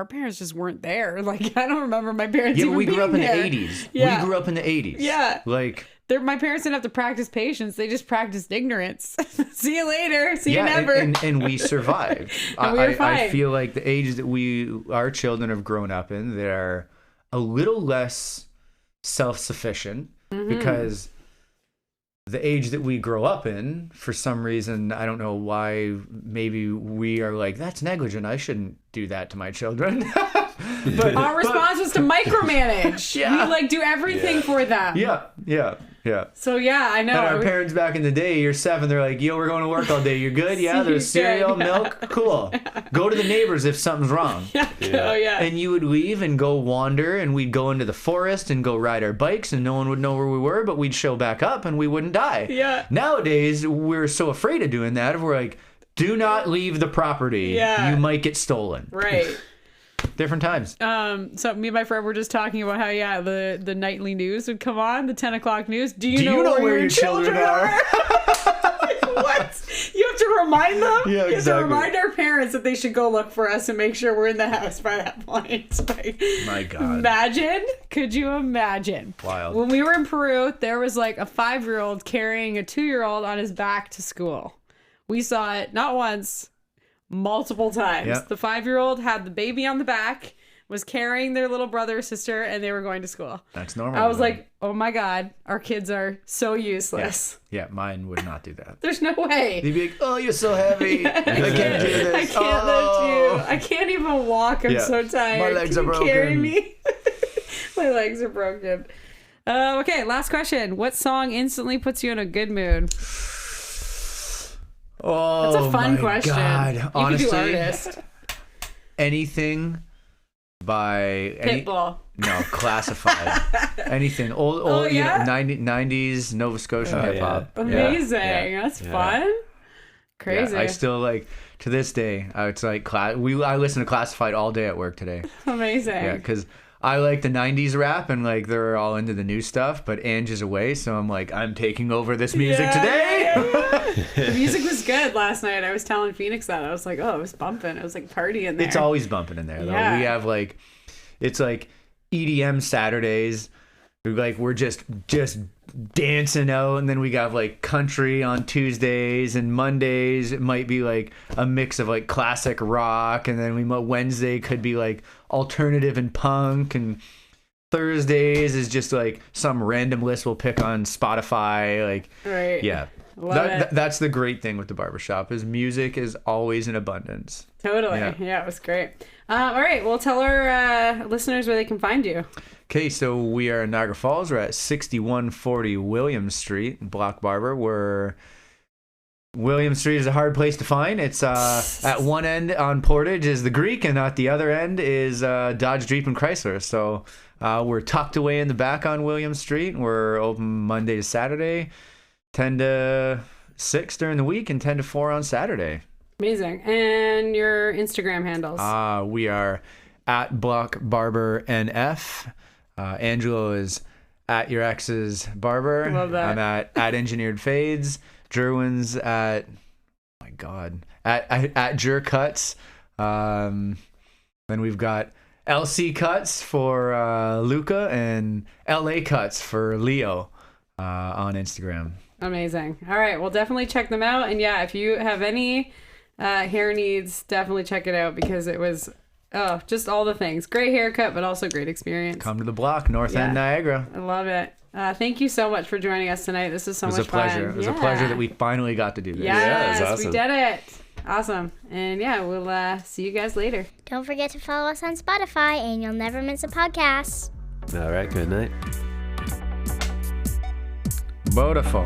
B: parents just weren't there. Like, I don't remember my parents even
C: we grew up in
B: there.
C: the 80s.
B: Yeah.
C: We grew up in the 80s.
B: Yeah.
C: Like.
B: My parents didn't have to practice patience. They just practiced ignorance. See you later. See you never.
C: And we survived.
B: And we were fine.
C: I feel like the age that our children have grown up in, they're a little less self-sufficient because the age that we grow up in, for some reason, I don't know why, maybe we are like, that's negligent. I shouldn't do that to my children. But
B: Our response was to micromanage.
C: Yeah.
B: We like do everything for them.
C: yeah.
B: So yeah, I know.
C: And our parents back in the day, you're 7, they're like, yo, we're going to work all day. You're good? Yeah, there's
B: You're good,
C: cereal,
B: yeah.
C: milk, cool. Go to the neighbors if something's wrong.
B: Yeah. Oh yeah.
C: And you would leave and go wander, and we'd go into the forest and go ride our bikes, and no one would know where we were, but we'd show back up and we wouldn't die.
B: Yeah.
C: Nowadays, we're so afraid of doing that. We're like, do not leave the property.
B: Yeah.
C: You might get stolen.
B: Right.
C: Different times.
B: So me and my friend were just talking about how the nightly news would come on, the 10 o'clock news. Do you know where your children are? What? You have to remind them?
C: Yeah,
B: You have to
C: exactly.
B: remind our parents that they should go look for us and make sure we're in the house by that point. Like,
C: My God.
B: imagine? Could you imagine?
C: Wild.
B: When we were in Peru, there was like a 5-year-old carrying a 2-year-old on his back to school. We saw it not once, multiple times.
C: Yep.
B: The 5-year-old had the baby on the back, was carrying their little brother or sister, and they were going to school.
C: That's normal.
B: I was like, oh my God, our kids are so useless.
C: Yeah, mine would not do that.
B: There's no way.
C: They'd be like, oh, you're so heavy. I can't do this.
B: I can't lift you. I can't even walk. I'm
C: Yeah.
B: so tired.
C: My legs
B: Can
C: are
B: you carry
C: broken.
B: me? My legs are broken. Okay, last question. What song instantly puts you in a good mood?
C: Oh,
B: That's a fun
C: my
B: question.
C: God.
B: You
C: Honestly,
B: could do artist.
C: anything by
B: Pitbull.
C: no classified anything old
B: yeah?
C: you know, 90s Nova Scotian
A: Oh,
C: hip hop.
A: yeah.
B: Amazing.
C: Yeah.
B: That's
A: Yeah.
B: fun. Crazy.
C: I still like to this day. It's like I listen to Classified all day at work today.
B: Amazing.
C: Yeah, because I like the 90s rap and like they're all into the new stuff, but Ange is away, so I'm like, I'm taking over this music
B: Yeah,
C: today.
B: The music was good last night. I was telling Phoenix that. I was like, oh, it was bumping. It was like partying there.
C: It's always bumping in there though.
B: Yeah.
C: We have like, it's like EDM Saturdays. We're just dancing out, and then we got like country on Tuesdays, and Mondays it might be like a mix of like classic rock, and then Wednesday could be like alternative and punk, and Thursdays is just like some random list we'll pick on Spotify. Like,
B: Right.
C: yeah.
B: Love it.
C: That's the great thing with the barbershop is music is always in abundance.
B: Totally.
C: Yeah.
B: Yeah, it was great. All right. Well, tell our listeners where they can find you.
C: Okay, so we are in Niagara Falls. We're at 6140 William Street, Block Barber. William Street is a hard place to find. It's at one end on Portage is the Greek, and at the other end is Dodge, Jeep, and Chrysler. So we're tucked away in the back on William Street. We're open Monday to Saturday, 10 to 6 during the week, and 10 to 4 on Saturday.
B: Amazing. And your Instagram handles.
C: We are at Block Barber NF. Angelo is at your ex's barber.
B: Love that.
C: I'm at Engineered Fades. Jerwin's at oh my God at Jer Cuts. Then we've got LC Cuts for Luca and LA Cuts for Leo on Instagram.
B: Amazing. All right. Well, definitely check them out. And yeah, if you have any hair needs, definitely check it out because it was just all the things. Great haircut, but also great experience.
C: Come to the block, North End Niagara.
B: I love it. Thank you so much for joining us tonight. This is so much fun.
C: It was a pleasure. It was a pleasure that we finally got to do this.
B: Yes,
A: it was awesome.
B: we did it. Awesome. And yeah, we'll see you guys later.
D: Don't forget to follow us on Spotify and you'll never miss a podcast.
A: All right, good night.
C: Beautiful.